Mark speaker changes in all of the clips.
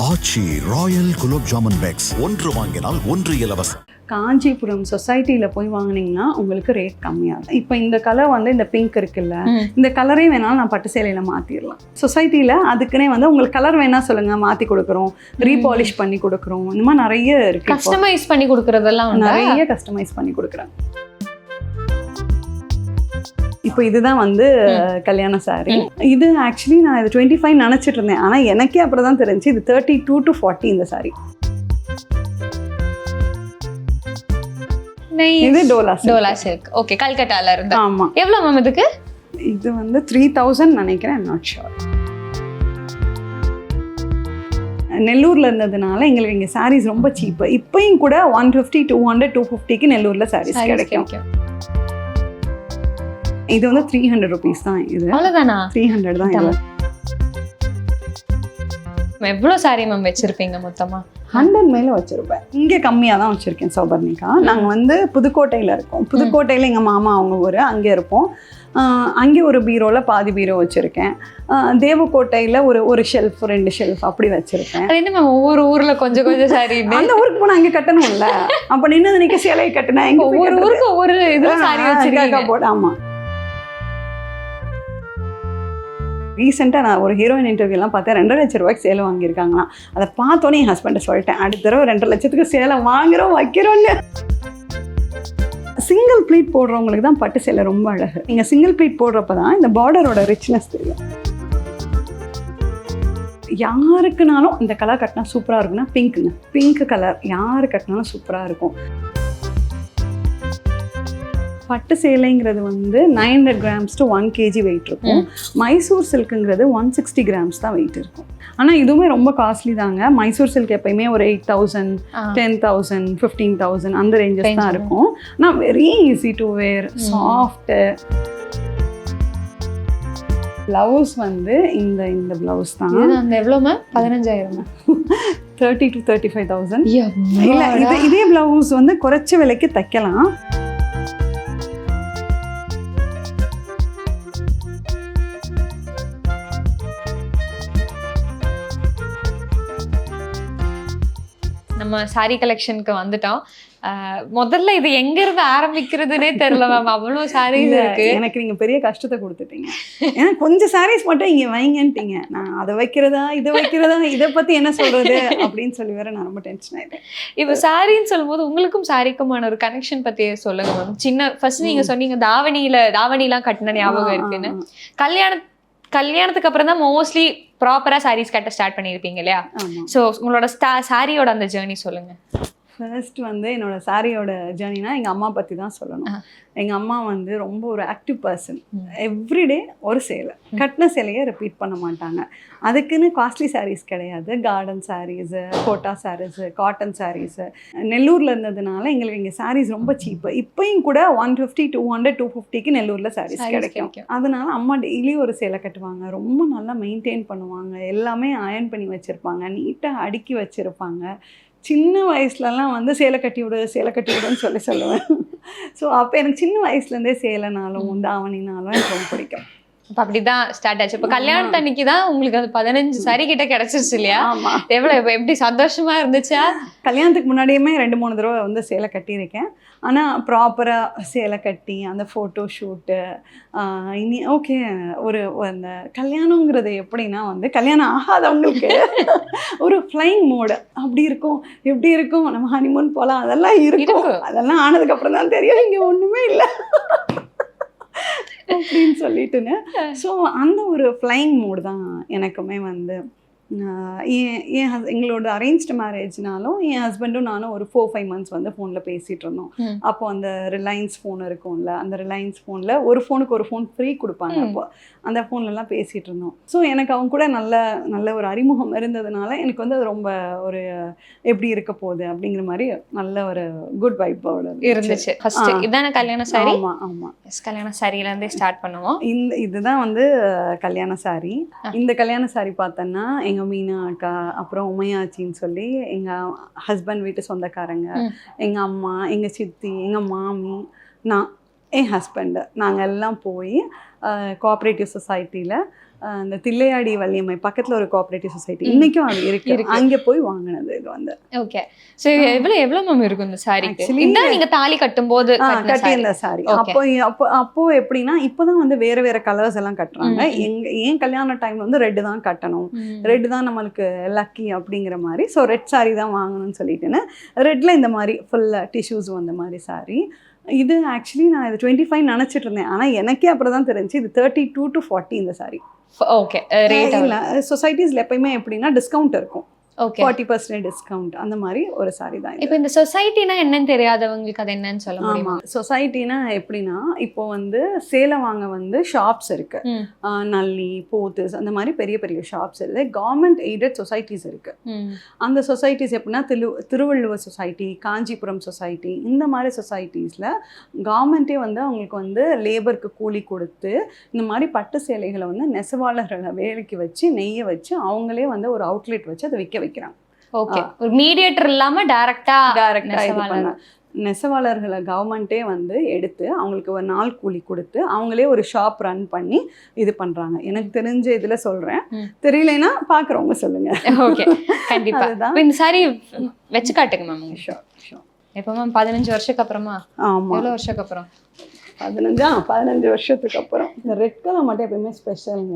Speaker 1: ஆச்சி Royal gulab jamun packs ஒன்று வாங்கினால் ஒன்று இலவசம்.
Speaker 2: காஞ்சிபுரம் சொசைட்டியில் போய் வாங்கினீங்கன்னா உங்களுக்கு ரேட் கம்மியாகும். இப்போ இந்த கலர் வந்து இந்த பிங்க் இருக்குல்ல, இந்த கலரே வேணாலும் நான் பட்டு சேலையில் மாற்றிடலாம். சொசைட்டியில் அதுக்குன்னே வந்து உங்களுக்கு கலர் வேணா சொல்லுங்கள், மாற்றி கொடுக்குறோம், ரீபாலிஷ் பண்ணி கொடுக்குறோம். இந்த மாதிரி நிறைய இருக்குது.
Speaker 3: கஸ்டமைஸ் பண்ணி கொடுக்குறதெல்லாம்
Speaker 2: நிறைய கஸ்டமைஸ் பண்ணி கொடுக்குறேன். இப்போ இதுதான் வந்து கல்யாண சாரி. இது ஆக்சுவலி நான் இது 25 நினச்சிட்டு இருந்தேன். ஆனால் எனக்கே அப்புறம் தான் தெரிஞ்சு இது 32 to 40 இந்த சாரி. இது டோலா சில்க்.
Speaker 3: ஓகே, கல்கட்டால இருந்து.
Speaker 2: ஆமா.
Speaker 3: எவ்வளவு மேம் இதுக்கு?
Speaker 2: இது வந்து 3000 நினைக்கிறேன், I'm not sure. நெல்லூர்ல இருந்ததுனால எங்களுக்கு இங்க சாரீஸ் ரொம்ப சீப். இப்பயும் கூட 150, 200, 250க்கு நெல்லூர்ல சாரீஸ் கிடைக்கும். இது வந்து 300 rupees தான். இது
Speaker 3: அவ்வளவுதானா?
Speaker 2: 300 தான். இது
Speaker 3: எவ்வளவு சாரி மேம் வச்சிருப்பீங்க மொத்தமா?
Speaker 2: 100 மேல வச்சிருப்பேன். இங்கே கம்மியாக தான் வச்சிருக்கேன் சௌபர்ணிகா. நாங்கள் வந்து புதுக்கோட்டையில் இருக்கோம். புதுக்கோட்டையில் எங்கள் மாமா அவங்க ஊர், அங்கே இருப்போம். அங்கே ஒரு பீரோவில் பாதி பீரோ வச்சுருக்கேன். தேவக்கோட்டையில் ஒரு ஷெல்ஃப் 2 ஷெல்ஃப் அப்படி வச்சுருக்கேன்.
Speaker 3: அது என்ன மேம் ஒவ்வொரு ஊரில் கொஞ்சம் கொஞ்சம் சாரி?
Speaker 2: அந்த ஊருக்கு போனால் அங்கே கட்டணும்ல, அப்போ நின்று நினைக்க சேலை கட்டினேன். எங்கள்
Speaker 3: ஒவ்வொரு ஊருக்கு ஒவ்வொரு இதில் சாரி வச்சுருக்காங்க
Speaker 2: போட. ஆமாம். ரீசெண்டாக நான் ஒரு ஹீரோயின் இன்டர்வியூலாம் பார்த்தேன். 2.5 லட்சம் ரூபாய்க்கு சேலை வாங்கியிருக்காங்களாம். அதை பார்த்தோன்னே என் ஹஸ்பண்டை சொல்லிட்டேன், அடுத்த தடவை 2 லட்சத்துக்கு சேலை வாங்குகிறோம் வைக்கிறோன்னு. சிங்கிள் ப்ளீட் போடுறவங்களுக்கு தான் பட்டு சேலை ரொம்ப அழகு. நீங்கள் சிங்கிள் ப்ளீட் போடுறப்ப தான் இந்த பார்டரோட ரிச்னஸ் தெரியும். யாருக்குனாலும் இந்த கலர் கட்டினா சூப்பராக இருக்குன்னா பிங்க்குங்க. பிங்க் கலர் யாரு கட்டினாலும் சூப்பராக இருக்கும். பட்டு சேலைங்கிறது வந்து 900 grams to 1 kg வெயிட் இருக்கும். மைசூர் சில்க்குங்கிறது 160 grams தான் வெயிட் இருக்கும். ஆனால் இதுவுமே ரொம்ப காஸ்ட்லி தாங்க. மைசூர் சில்க் எப்பயுமே ஒரு 8,000, 10,000, 15,000 அந்த ரேஞ்சஸ் தான் இருக்கும். ஆனால் very easy to wear, soft. Blouse வந்து இந்த ப்ளவுஸ் தான்.
Speaker 3: அந்த எவ்வளோ மேம்? 15,000.
Speaker 2: 30 to 35,000. இல்லை, இதே ப்ளவுஸ் வந்து குறைச்ச விலைக்கு தைக்கலாம்.
Speaker 3: நம்ம சாரி கலெக்ஷனுக்கு வந்துட்டோம். முதல்ல இது எங்க இருந்து ஆரம்பிக்கிறதுனே தெரியல மேம், அவ்வளோ சாரீஸ் இருக்கு.
Speaker 2: எனக்கு நீங்க பெரிய கஷ்டத்தை கொடுத்துட்டீங்க. ஏன்னா கொஞ்சம் சாரீஸ் மட்டும் இங்க வைங்கன்ட்டீங்க. நான் அதை வைக்கிறதா இதை வைக்கிறதா, இதை பத்தி என்ன சொல்றது அப்படின்னு சொல்லி வேற நான் ரொம்ப டென்ஷன் ஆயிட்டேன்.
Speaker 3: இப்போ சாரின்னு சொல்லும்போது உங்களுக்கும் சாரிக்குமான ஒரு கனெக்ஷன் பத்தி சொல்லுங்க மேம். சின்ன ஃபர்ஸ்ட் நீங்க சொன்னீங்க தாவணிலாம் கட்டின ஞாபகம் இருக்குன்னு. கல்யாணத்துக்கு அப்புறம் தான் மோஸ்ட்லி ப்ராப்பரா சாரீஸ் கட்ட ஸ்டார்ட் பண்ணியிருப்பீங்க இல்லையா? ஸோ உங்களோட சாரியோட அந்த ஜேர்னி சொல்லுங்க.
Speaker 2: ஃபர்ஸ்ட் வந்து என்னோட சாரியோட ஜேர்னினா எங்கள் அம்மா பற்றி தான் சொல்லணும். எங்கள் அம்மா வந்து ரொம்ப ஒரு ஆக்டிவ் பர்சன். எவ்ரிடே ஒரு சேலை, கட்டின சேலையை ரிப்பீட் பண்ண மாட்டாங்க. அதுக்குன்னு காஸ்ட்லி சாரீஸ் கிடையாது. Garden saris, Kota saris, cotton saris. நெல்லூரில் இருந்ததுனால எங்களுக்கு இங்கே சாரீஸ் ரொம்ப சீப்பு. இப்போயும் கூட 150, 200, 250க்கு நெல்லூரில் சாரீஸ் கிடைக்கும். அதனால அம்மா டெய்லி ஒரு சேலை கட்டுவாங்க. ரொம்ப நல்லா மெயின்டைன் பண்ணுவாங்க. எல்லாமே அயர்ன் பண்ணி வச்சுருப்பாங்க, நீட்டாக அடுக்கி வச்சுருப்பாங்க. சின்ன வயசுலலாம் வந்து சேலை கட்டி விடுன்னு சொல்லுவேன். ஸோ அப்போ எனக்கு சின்ன வயசுலேருந்தே சேலைனாலும் தாவணினாலும் எனக்கு ரொம்ப பிடிக்கும்.
Speaker 3: அப்போ அப்படிதான் ஸ்டார்ட் ஆச்சு. இப்போ கல்யாணத்து அன்னைக்கு தான் உங்களுக்கு அது 15 சாரி கிட்ட கிடைச்சிருச்சு இல்லையா? எப்படி சந்தோஷமா இருந்துச்சா?
Speaker 2: கல்யாணத்துக்கு முன்னாடியுமே 2-3 தடவை வந்து சேலை கட்டியிருக்கேன். ஆனால் ப்ராப்பராக சேலை கட்டி அந்த ஃபோட்டோ ஷூட்டு இனி ஓகே. அந்த கல்யாணங்கிறது எப்படின்னா வந்து கல்யாணம் ஆகாதவங்களுக்கு ஒரு ஃப்ளைங் மோடு அப்படி இருக்கும். எப்படி இருக்கும், நம்ம ஹனிமூன் போகலாம், அதெல்லாம் இருக்கும். அதெல்லாம் ஆனதுக்கப்புறம் தான் தெரியும் இங்கே ஒன்றுமே இல்லை அப்படின்னு சொல்லிட்டுன்னு. ஸோ அந்த ஒரு ஃப்ளைங் மோடு தான் எனக்குமே வந்து. எங்களோட அரேஞ்ச்டு மேரேஜ்னாலும் என் ஹஸ்பண்டும் நானும் ஒரு 4-5 months வந்து ஃபோனில் பேசிகிட்டு இருந்தோம். அப்போ அந்த ரிலையன்ஸ் ஃபோன் இருக்கும்ல, அந்த ரிலையன்ஸ் ஃபோனில் ஒரு ஃபோனுக்கு ஒரு ஃபோன் ஃப்ரீ கொடுப்பாங்க. அப்போ அந்த ஃபோன்லலாம் பேசிகிட்டு இருந்தோம். ஸோ எனக்கு அவங்க கூட நல்ல ஒரு அறிமுகம் இருந்ததுனால எனக்கு வந்து அது ரொம்ப ஒரு எப்படி இருக்க போகுது அப்படிங்கிற மாதிரி நல்ல ஒரு குட் வைப்போட
Speaker 3: இருந்துச்சு. ஃபர்ஸ்ட் இதான கல்யாண சாரி?
Speaker 2: ஆமாம்.
Speaker 3: கல்யாண சாரியிலேருந்தே ஸ்டார்ட் பண்ணுவோம்.
Speaker 2: இதுதான் வந்து கல்யாண சாரி. இந்த கல்யாண சாரி பார்த்தோன்னா எங்கள் மீனா அக்கா, அப்புறம் உமையாச்சின்னு சொல்லி எங்கள் ஹஸ்பண்ட் வீட்டு சொந்தக்காரங்க, எங்கள் அம்மா, எங்கள் சித்தி, எங்கள் மாமி, நான், என் ஹஸ்பண்டு, நாங்கள் எல்லாம் போய் கோஆப்ரேட்டிவ் சொசைட்டியில் அந்த தில்லையாடி வள்ளியம்மை பக்கத்துல ஒரு கோஆபரேட்டிவ் சொசைட்டி இன்னைக்கும் அது இருக்கு. அங்க போய் வாங்கினது இது வந்து.
Speaker 3: ஓகே. சோ எவ்வளவு மேம் இருக்கும் இந்த சாரிக்கு? இதான் நீங்க தாலி கட்டும்போது
Speaker 2: கட்டி இந்த சாரி. அப்போ எப்படின்னா இப்பதான் வந்து வேற வேற கலர்ஸ் எல்லாம் கட்டுறாங்க. ஏன் கல்யாண டைம்ல வந்து ரெட் தான் கட்டணும், ரெட் தான் நம்மளுக்கு லக்கி அப்படிங்கிற மாதிரி. ஸோ ரெட் சாரி தான் வாங்கணும்னு சொல்லிட்டுன்னு ரெட்ல இந்த மாதிரி ஃபுல் டிஷ்யூஸ் வந்த மாதிரி சாரி. இது ஆக்சுவலி நான் இது 25 நினைச்சிட்டு இருந்தேன். ஆனா எனக்கே அப்புறம் தான் தெரிஞ்சு இது 32 to 40 இந்த சாரி.
Speaker 3: ஓகே. ரேட்
Speaker 2: இல்ல சொசைட்டிஸ்ல எப்பயுமே எப்படின்னா டிஸ்கவுண்ட் இருக்கும்.
Speaker 3: ஓகே.
Speaker 2: 40% டிஸ்கவுண்ட் அந்த மாதிரி ஒரு சாரி தான்.
Speaker 3: இப்போ இந்த சொசைட்டினா என்னன்னு தெரியாதவங்களுக்கு அது என்னன்னு சொல்ல முடியுமா?
Speaker 2: சொசைட்டினா எப்படின்னா இப்போ வந்து சேலை வாங்க வந்து ஷாப்ஸ் இருக்கு. நல்லி, போத்தஸ் அந்த மாதிரி பெரிய பெரிய ஷாப்ஸ் இல்லை. கவர்மெண்ட் எய்டட் சொசைட்டிஸ் இருக்கு. அந்த சொசைட்டிஸ் எப்படின்னா திருவள்ளுவர் சொசைட்டி, காஞ்சிபுரம் சொசைட்டி, இந்த மாதிரி சொசைட்டிஸ்ல கவர்மெண்ட்டே வந்து அவங்களுக்கு வந்து லேபருக்கு கூலி கொடுத்து இந்த மாதிரி பட்டு சேலைகளை வந்து நெசவாளர்களை வேலைக்கு வச்சு நெய்ய வச்சு அவங்களே வந்து ஒரு அவுட்லெட் வச்சு அதை விற்க வைக்கிறாங்க.
Speaker 3: ஓகே. ஒரு மீடியேட்டர் இல்லாம டைரக்டா
Speaker 2: நெசவாளர்களை கவர்மெண்ட்டே வந்து எடுத்து அவங்களுக்கு ஒரு நாள் கூலி கொடுத்து அவங்களே ஒரு ஷாப் ரன் பண்ணி இது பண்றாங்க. எனக்கு தெரிஞ்ச இதுல சொல்றேன், தெரியலனா பாக்குறவங்க சொல்லுங்க.
Speaker 3: ஓகே, கண்டிப்பா. இந்த சாரி வெச்சு காட்டுங்க மேம்.
Speaker 2: Sure sure.
Speaker 3: எப்போ மேம்? 15 வருஷத்துக்கு அப்புறமா?
Speaker 2: ஆமா.
Speaker 3: எவ்வளவு வருஷத்துக்கு அப்புறம்?
Speaker 2: 15 வருஷத்துக்கு அப்புறம். இந்த ரெட் கலர் மட்டும் எப்பயுமே ஸ்பெஷலுங்க.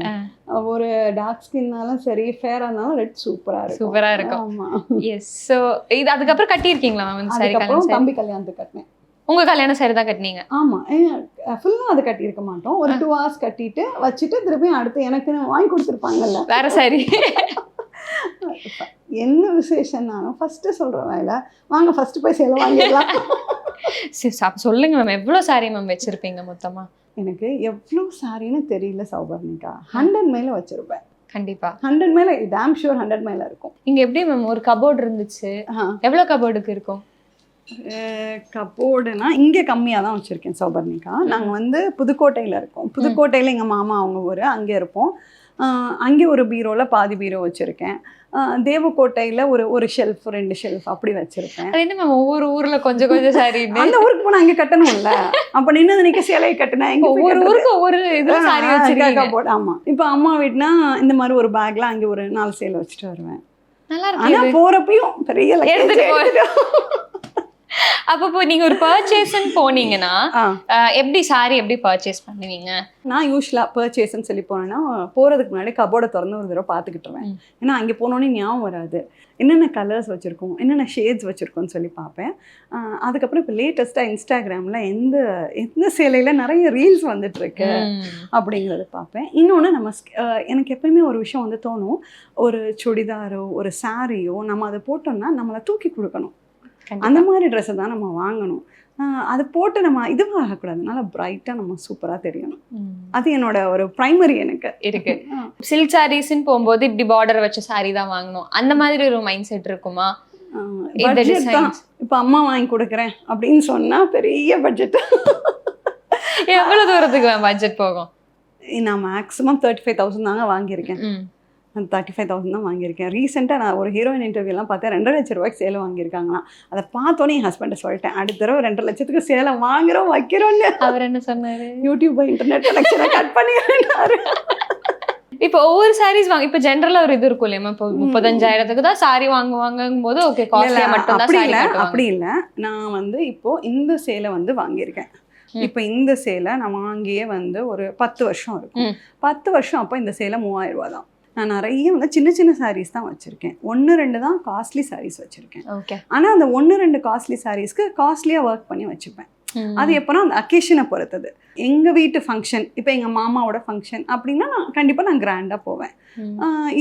Speaker 2: ஒரு டார்க் ஸ்கின்னாலும் சரி, ஃபேரா இருந்தாலும் ரெட் சூப்பரா இருக்கும்.
Speaker 3: சூப்பரா இருக்கும். ஆமா. எஸ். சோ இது அதுக்கப்புறம் கட்டி இருக்கீங்களா மேம்? சாரி
Speaker 2: அப்புறம் தம்பி கல்யாணத்துக்கு கட்டினேன்.
Speaker 3: உங்க கல்யாண சாரி தான் கட்டினீங்க? ஆமா.
Speaker 2: ஃபுல்லா அது கட்டி இருக்க மாட்டோம். ஒரு 2 hours கட்டிட்டு வச்சுட்டு திருப்பி அடுத்து எனக்கு வாங்கி கொடுத்துருப்பாங்கல்ல
Speaker 3: வேற சாரி.
Speaker 2: என்ன விசேஷம்னாலும் ஃபர்ஸ்ட் சொல்றேன் வேலை வாங்க, ஃபர்ஸ்ட் போய் சேலை வாங்கிடலாம்.
Speaker 3: சொல்லுங்க மேம், எவ்வளவு சாரி மேம் வச்சிருப்பீங்க மொத்தமா?
Speaker 2: எனக்கு எவ்வளவு சாரின்னு தெரியல சௌபர்ணிகா. 100 மேல வச்சிருப்பேன்.
Speaker 3: கண்டிப்பா
Speaker 2: 100 மேல, டேம் ஷூர் 100 மேல இருக்கும்.
Speaker 3: இங்க எப்படி மேம் ஒரு கபோர்டு இருந்துச்சு? எவ்வளவு கபோர்டுக்கு இருக்கும்?
Speaker 2: கபோர்டுனா இங்கே கம்மியாக தான் வச்சுருக்கேன் சௌபர்ணிகா. நாங்கள் வந்து புதுக்கோட்டையில் இருக்கோம். புதுக்கோட்டையில் எங்கள் மாமா அவங்க ஊர், அங்கே இருப்போம். அங்கே ஒரு பீரோவில் பாதி பீரோ வச்சுருக்கேன். தேவக்கோட்டையில் ஒரு ஷெல்ஃப் 2 ஷெல்ஃப் அப்படி வச்சுருக்கேன்.
Speaker 3: அது என்ன மேம் ஒவ்வொரு ஊரில் கொஞ்சம் கொஞ்சம் சாரி?
Speaker 2: அந்த ஊருக்கு போனால் அங்கே கட்டணும்ல, அப்போ நின்று நிற்க சேலையை கட்டினேன்.
Speaker 3: ஒவ்வொரு ஊருக்கு ஒவ்வொரு இதில் சாரி வச்சுருக்கேன்
Speaker 2: கபோர்டு. ஆமாம். இப்போ அம்மா வீட்டுனா இந்த மாதிரி ஒரு பேக்கில் அங்கே ஒரு 4 சேலை வச்சுட்டு வருவேன்.
Speaker 3: நல்லா இருக்கு.
Speaker 2: ஆனால் போகிறப்பையும் பெரிய எடுத்துட்டு
Speaker 3: அப்போ நீங்க ஒரு பர்ச்சேஸ்ன்னு போனீங்கன்னா எப்படி சாரி எப்படி பர்ச்சேஸ் பண்ணுவீங்க?
Speaker 2: நான் யூஸ்வலா பர்ச்சேஸ்ன்னு சொல்லி போனேன்னா போறதுக்கு முன்னாடி கபோர்டை திறந்து ஒரு தடவை பார்த்துக்கிட்டுருவேன். ஏன்னா அங்கே போனோடனே ஞாபகம் வராது என்னென்ன கலர்ஸ் வச்சுருக்கோம், என்னென்ன ஷேட்ஸ் வச்சுருக்கோன்னு சொல்லி பார்ப்பேன். அதுக்கப்புறம் இப்போ லேட்டஸ்ட்டாக இன்ஸ்டாகிராமில் எந்த சேலையில் நிறைய ரீல்ஸ் வந்துட்டுருக்கு அப்படிங்கிறத பார்ப்பேன். இன்னொன்று எனக்கு எப்பயுமே ஒரு விஷயம் வந்து தோணும், ஒரு சுடிதாரோ ஒரு சாரியோ நம்ம அதை போட்டோம்னா நம்மளை தூக்கி கொடுக்கணும். அந்த மாதிரி ட்ரெஸ்ஸை தான் நம்ம வாங்கணும். அதை போட்டு நம்ம இதுவாகக்கூடாது, நல்லா பிரைட்டாக நம்ம சூப்பராக தெரியணும். அது என்னோட ஒரு ப்ரைமரி எனக்கு
Speaker 3: இருக்கு. சில்க் சாரீஸ்ன்னு போகும்போது இப்படி பார்டர் வச்ச சாரி தான் வாங்கணும், அந்த மாதிரி ஒரு மைண்ட் செட் இருக்குமா?
Speaker 2: இப்போ அம்மா வாங்கி கொடுக்குறேன் அப்படின்னு சொன்னா பெரிய பட்ஜெட்.
Speaker 3: எவ்வளவு தூரத்துக்கு பட்ஜெட் போகும்?
Speaker 2: நான் மேக்ஸிமம் 35,000 தாங்க வாங்கியிருக்கேன். 35,000 தான் வாங்கியிருக்கேன். ரீசெண்டாக நான் ஒரு ஹீரோயின் இன்டர்வியூலாம் பார்த்தேன், 2.5 லட்சம் ரூபாய்க்கு சேலை வாங்கியிருக்காங்களாம். அதை பார்த்தோன்னே என் ஹஸ்பண்டை சொல்லிட்டேன், அடுத்த தடவை 2.5 லட்சத்துக்கு சேலை வாங்குறோம் வைக்கிறோன்னு.
Speaker 3: அவர் என்ன சொன்னாரு?
Speaker 2: யூடியூப் இன்டர்நெட் கனெக்ஷனை கட் பண்ணிடுறாரு.
Speaker 3: இப்போ ஒவ்வொரு சாரீஸ் வாங்க, இப்போ ஜென்ரலா ஒரு இது இருக்கும் இல்லையா, இப்போ 35,000க்கு தான் சாரி வாங்குவாங்கும் போது ஓகே காஸ்ட்லியா மட்டும் தான்.
Speaker 2: அப்படி இல்லை, நான் வந்து இப்போ இந்த சேலை வந்து வாங்கியிருக்கேன். இப்போ இந்த சேலை நான் வாங்கியே வந்து ஒரு 10 வருஷம் இருக்கும். 10 வருஷம் அப்போ இந்த சேலை 3000 ரூபா தான். நான் நிறைய வந்து சின்ன சின்ன சாரீஸ் தான் வச்சுருக்கேன். 1-2 தான் காஸ்ட்லி சாரீஸ் வச்சுருக்கேன். ஆனால் அந்த 1-2 காஸ்ட்லி சாரீஸ்க்கு காஸ்ட்லியாக ஒர்க் பண்ணி வச்சுப்பேன். அது எப்போனா அந்த அக்கேஷனை பொறுத்தது. எங்கள் வீட்டு ஃபங்க்ஷன், இப்போ எங்கள் மாமாவோட ஃபங்க்ஷன் அப்படின்னா கண்டிப்பாக நான் கிராண்டாக போவேன்.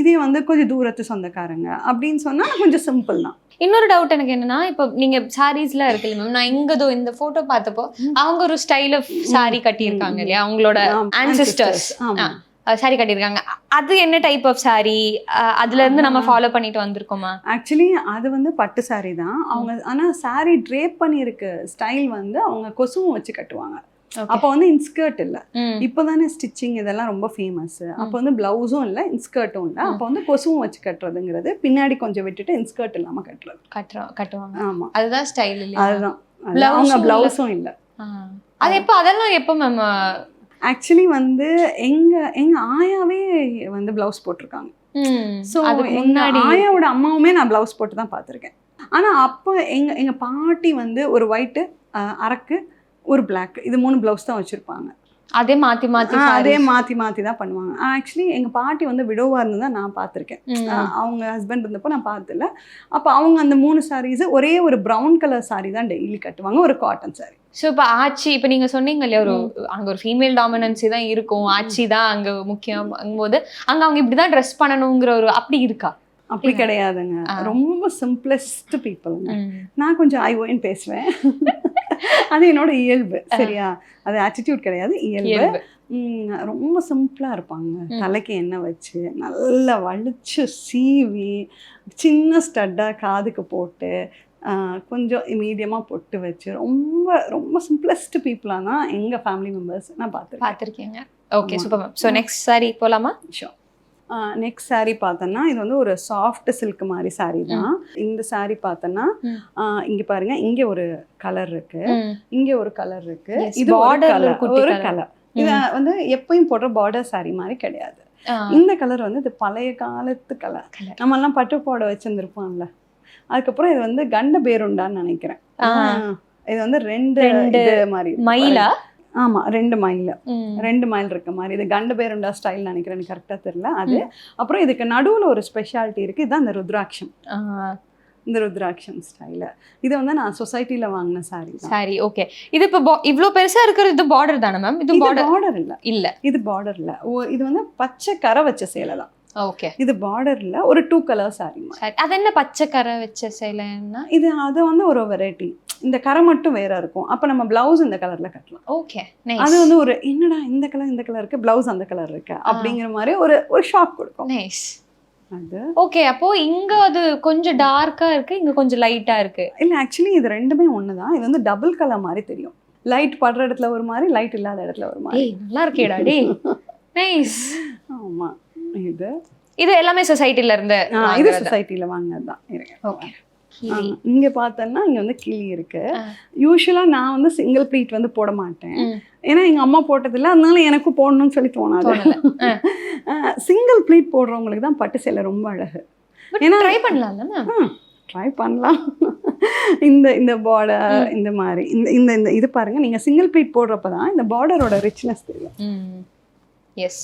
Speaker 2: இதே வந்து கொஞ்சம் தூரத்து சொந்தக்காரங்க அப்படின்னு சொன்னால் கொஞ்சம் சிம்பிள் தான்.
Speaker 3: இன்னொரு டவுட் எனக்கு என்னன்னா, இப்போ நீங்க சாரீஸ்லாம் இருக்கு இல்லையா மேம், நான் இங்கதோ இந்த போட்டோ பார்த்தப்போ அவங்க ஒரு ஸ்டைல் ஆஃப் சாரி கட்டியிருக்காங்க இல்லையா, அவங்களோட ஆன்சிஸ்டர்ஸ் சாரி கட்டியிருக்காங்க. அது என்ன டைப் ஆஃப் சாரி? அதுல இருந்து நம்ம ஃபாலோ பண்ணிட்டு வந்திருக்கோமா?
Speaker 2: ஆக்சுவலி அது வந்து பட்டு சாரி தான் அவங்க. ஆனால் சாரி ட்ரேப் பண்ணியிருக்க ஸ்டைல் வந்து அவங்க கொசுவும் வச்சு கட்டுவாங்க. அப்போ வந்து இன்ஸ்கர்ட் இல்லை, இப்போதானே ஸ்டிச்சிங் இதெல்லாம் ரொம்ப ஃபேமஸ். அப்போ வந்து பிளவுஸும் இல்லை, இன்ஸ்கர்ட்டும் இல்லை. அப்போ வந்து கொசுவும் வச்சு கட்டுறதுங்கிறது பின்னாடி கொஞ்சம் விட்டுட்டு இன்ஸ்கர்ட் இல்லாமல்
Speaker 3: கட்டுவாங்க.
Speaker 2: ஆமாம்,
Speaker 3: அதுதான் ஸ்டைல்.
Speaker 2: அதுதான். அவங்க பிளவுஸும் இல்லை.
Speaker 3: அது எப்போ, அதெல்லாம் எப்போ மேம்
Speaker 2: ஆக்சுவலி வந்து எங்க ஆயாவே வந்து ப்ளவுஸ் போட்டிருக்காங்க. ஸோ
Speaker 3: முன்னாடி
Speaker 2: ஆயாவோட அம்மாவுமே நான் ப்ளவுஸ் போட்டு தான் பார்த்துருக்கேன். ஆனால் அப்போ எங்க பாட்டி வந்து ஒரு ஒயிட்டு, அரக்கு, ஒரு பிளாக், இது 3 ப்ளவுஸ் தான் வச்சுருப்பாங்க.
Speaker 3: அதே மாற்றி
Speaker 2: மாற்றி தான் பண்ணுவாங்க. ஆக்சுவலி எங்கள் பாட்டி வந்து விடோவாக இருந்து தான் நான் பார்த்துருக்கேன். அவங்க ஹஸ்பண்ட் இருந்தப்போ நான் பார்த்ததில்ல. அப்போ அவங்க அந்த 3 சாரீஸு ஒரே ஒரு ப்ரௌன் கலர் சாரீ தான் டெய்லி கட்டுவாங்க, ஒரு காட்டன் சாரீ.
Speaker 3: ஸோ இப்போ ஆட்சி, இப்போ நீங்கள் சொன்னீங்க இல்லையா, அங்கே ஒரு ஃபீமேல் டாமினன்சி தான் இருக்கும், ஆட்சி தான் அங்கே முக்கியங்கும்போது அங்கே அவங்க இப்படி தான் ட்ரெஸ் பண்ணணுங்கிற ஒரு அப்படி இருக்கா?
Speaker 2: அப்படி கிடையாதுங்க. ரொம்ப சிம்பிளஸ்ட் பீப்புளுங்க. நான் கொஞ்சம் ஐஓன்னு பேசுவேன். அது என்னோட இயல்பு. சரியா? அது ஆட்டிடியூட் கிடையாது, இயல்பு. ரொம்ப சிம்பிளாக இருப்பாங்க. தலைக்கு எண்ணெய் வச்சு நல்லா வலிச்சு சீவி சின்ன ஸ்டட்டாக காதுக்கு போட்டு கொஞ்சம் மீடியமாக பொட்டு வச்சு ரொம்ப ரொம்ப சிம்பிளஸ்ட் பீப்புளாக தான் எங்கள் ஃபேமிலி மெம்பர்ஸ் நான் பார்த்துருக்கேங்க.
Speaker 3: Okay, super ma'am. So next sari போகலாமா?
Speaker 2: ஷோர். நெக்ஸ்ட் சாரீ பார்த்தோன்னா இது வந்து ஒரு சாஃப்ட் சில்க் மாதிரி சாரீ தான். இந்த சாரீ பார்த்தோன்னா இங்கே பாருங்க, இங்கே ஒரு கலர் இருக்கு, இங்கே ஒரு கலர் இருக்கு, இது ஒரு கலர். இது வந்து எப்பயும் போடுற பார்டர் சாரீ மாதிரி கிடையாது. இந்த கலர் வந்து இது பழைய காலத்து கலர். நம்ம எல்லாம் பட்டு போட வச்சிருந்துருப்போம்ல, அதுக்கப்புறம் இது வந்து கண்ட பேருண்டான்னு நினைக்கிறேன். இது வந்து 2 மாதிரி மயிலா. ஆமா, 2 மைல் இருக்க மாதிரி. இது கண்ட பேருண்டா ஸ்டைல் நினைக்கிறேன், எனக்கு கரெக்டாக தெரியல அது. அப்புறம் இதுக்கு நடுவில் ஒரு ஸ்பெஷாலிட்டி இருக்கு, இதுதான் இந்த ருத்ராட்சம். இந்த ருத்ராட்சம் ஸ்டைல இது வந்து நான் சொசைட்டில வாங்கின சாரி.
Speaker 3: ஓகே, இது இப்போ இவ்வளோ பெருசா இருக்கிறது இது பார்டர் தானே மேம்? இது
Speaker 2: பார்டர் இல்ல, இது பார்டர் இல்ல. இது வந்து பச்சை கரை வச்ச சேலை தான்.
Speaker 3: ஓகே,
Speaker 2: இது பார்டர் இல்ல, ஒரு 2 கலர் சாரி.
Speaker 3: அது என்ன பச்சை கரை வச்ச சேலைன்னா?
Speaker 2: அது வந்து ஒரு வெரைட்டி. இந்த கரை மட்டும் வேற இருக்கும். அப்ப நம்ம பிளவுஸ் இந்த கலர்ல கட்டலாம்.
Speaker 3: ஓகே,
Speaker 2: அது வந்து ஒரு என்னடா இந்த கலர் இருக்கு, பிளவுஸ் அந்த கலர் இருக்கு அப்படிங்கிற மாதிரி ஒரு ஷாக் கொடுக்கும்.
Speaker 3: நைஸ். அது ஓகே. அப்போ இங்க அது கொஞ்சம் டார்க்கா இருக்கு, இங்க கொஞ்சம் லைட்டா இருக்கு.
Speaker 2: இல்ல, ஆக்சுவலி இது ரெண்டுமே ஒண்ணுதான். இது வந்து டபுள் கலர் மாதிரி தெரியும். லைட் படுற இடத்துல ஒரு மாதிரி, லைட் இல்லாத இடத்துல ஒரு மாதிரி.
Speaker 3: நல்லா இருக்கேடா டே. நைஸ்.
Speaker 2: ஆமா,
Speaker 3: இது எல்லாமே சொசைட்டில இருந்து,
Speaker 2: இது சொசைட்டில வாங்கினதுதான்.
Speaker 3: ஓகே.
Speaker 2: இங்க பார்த்தோன்னா இங்க வந்து கிளி இருக்கு. யூஸ்வலா நான் வந்து சிங்கிள் ப்ளீட் வந்து போட மாட்டேன், ஏன்னா எங்க அம்மா போட்டதில்லை, அதனால எனக்கும் போடணும்னு சொல்லி தோணாது. சிங்கிள் ப்ளீட் போடுறவங்களுக்கு தான் பட்டு சேலை ரொம்ப அழகு.
Speaker 3: ஏன்னா ட்ரை பண்ணலாம்.
Speaker 2: இந்த பார்டர் இந்த மாதிரி இந்த இது பாருங்க, நீங்க சிங்கிள் ப்ளீட் போடுறப்பதான் இந்த பார்டரோட ரிச்னஸ் தெரியும்.
Speaker 3: எஸ்,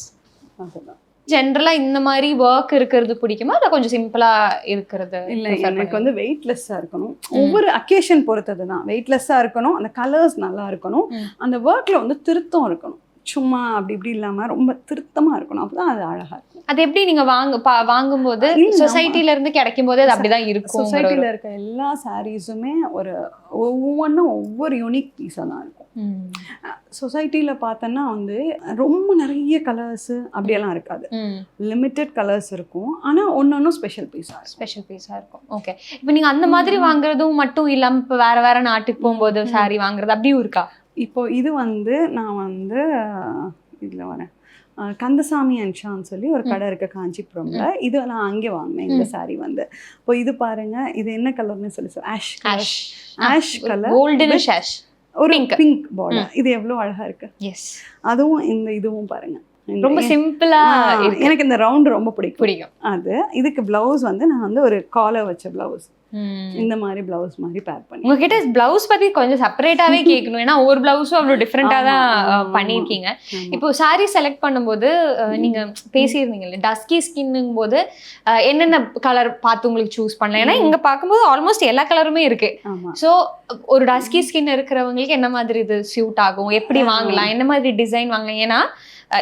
Speaker 3: அதுதான். ஜென்ரலா இந்த மாதிரி ஒர்க் இருக்கிறது பிடிக்குமா, இல்லை கொஞ்சம் சிம்பிளா இருக்கிறது?
Speaker 2: இல்லை, எனக்கு வந்து வெயிட்லெஸ்ஸாக இருக்கணும். ஒவ்வொரு அக்கேஷன் பொறுத்தது தான். வெயிட்லெஸ்ஸாக இருக்கணும், அந்த கலர்ஸ் நல்லா இருக்கணும், அந்த ஒர்க்கில் வந்து திருத்தம் இருக்கணும். சும்மா அப்படி இப்படி இல்லாமல் ரொம்ப திருத்தமாக இருக்கணும், அப்போதான் அது அழகாக இருக்கும்.
Speaker 3: அது எப்படி நீங்கள் வாங்கும்போது சொசைட்டில இருந்து கிடைக்கும் போது அது அப்படிதான் இருக்கும்?
Speaker 2: சொசைட்டியில் இருக்க எல்லா சாரீஸுமே ஒவ்வொன்றும் ஒவ்வொரு யூனிக் பீஸாக தான் இருக்கும். சொசைட்டியில் பார்த்தோன்னா வந்து ரொம்ப நிறைய கலர்ஸு அப்படியெல்லாம் இருக்காது, லிமிட்டட் கலர்ஸ் இருக்கும். ஆனால் ஒன்னொன்னும் ஸ்பெஷல் பீஸாக இருக்கும்.
Speaker 3: ஓகே, இப்போ நீங்கள் அந்த மாதிரி வாங்குறதும் மட்டும் இல்லாமல் இப்போ வேற நாட்டுக்கு போகும்போது சாரி வாங்குறது அப்படியும் இருக்கா?
Speaker 2: இப்போ இது வந்து நான் வந்து இதில் வரேன், கந்தசாமி அண்ட் ஷான்னு சொல்லி ஒரு கடை இருக்கு காஞ்சிபுரம்ல. இது நான் அங்கே வாங்கினேன் இந்த சாரி வந்து. இப்போ இது பாருங்க, இது என்ன கலர்னு சொல்லி ஆஷ் கலர்,
Speaker 3: கோல்டன் ஆஷ்,
Speaker 2: ஒரு பிங்க் பார்டர். இது எவ்வளோ அழகா இருக்கு.
Speaker 3: எஸ்,
Speaker 2: அதுவும் இதுவும் பாருங்க,
Speaker 3: ரொம்ப சிம்பிளா.
Speaker 2: எனக்கு இந்த ரவுண்ட் ரொம்ப பிடிக்கும். அது இதுக்கு பிளவுஸ் வந்து நான் வந்து ஒரு காலர் வச்ச பிளவுஸ், இந்த மாதிரி பிளவுஸ் மாதிரி பேர் பண்ணி.
Speaker 3: உங்ககிட்ட பிளவுஸ் பத்தி கொஞ்சம் செப்பரேட்டாவே கேட்கணும், ஏன்னா ஒவ்வொரு பிளவுஸும் அவ்வளோ டிஃப்ரெண்டா தான் பண்ணியிருக்கீங்க. இப்போ சாரி செலக்ட் பண்ணும்போது நீங்க பேசியிருந்தீங்கல்ல, டஸ்கி ஸ்கின்னும் போது என்னென்ன கலர் பார்த்து உங்களுக்கு சூஸ் பண்ணலாம்? ஏன்னா இங்க பார்க்கும்போது ஆல்மோஸ்ட் எல்லா கலருமே இருக்கு. ஸோ ஒரு டஸ்கி ஸ்கின் இருக்கிறவங்களுக்கு என்ன மாதிரி இது சூட் ஆகும், எப்படி வாங்கலாம், என்ன மாதிரி டிசைன் வாங்கலாம்? ஏன்னா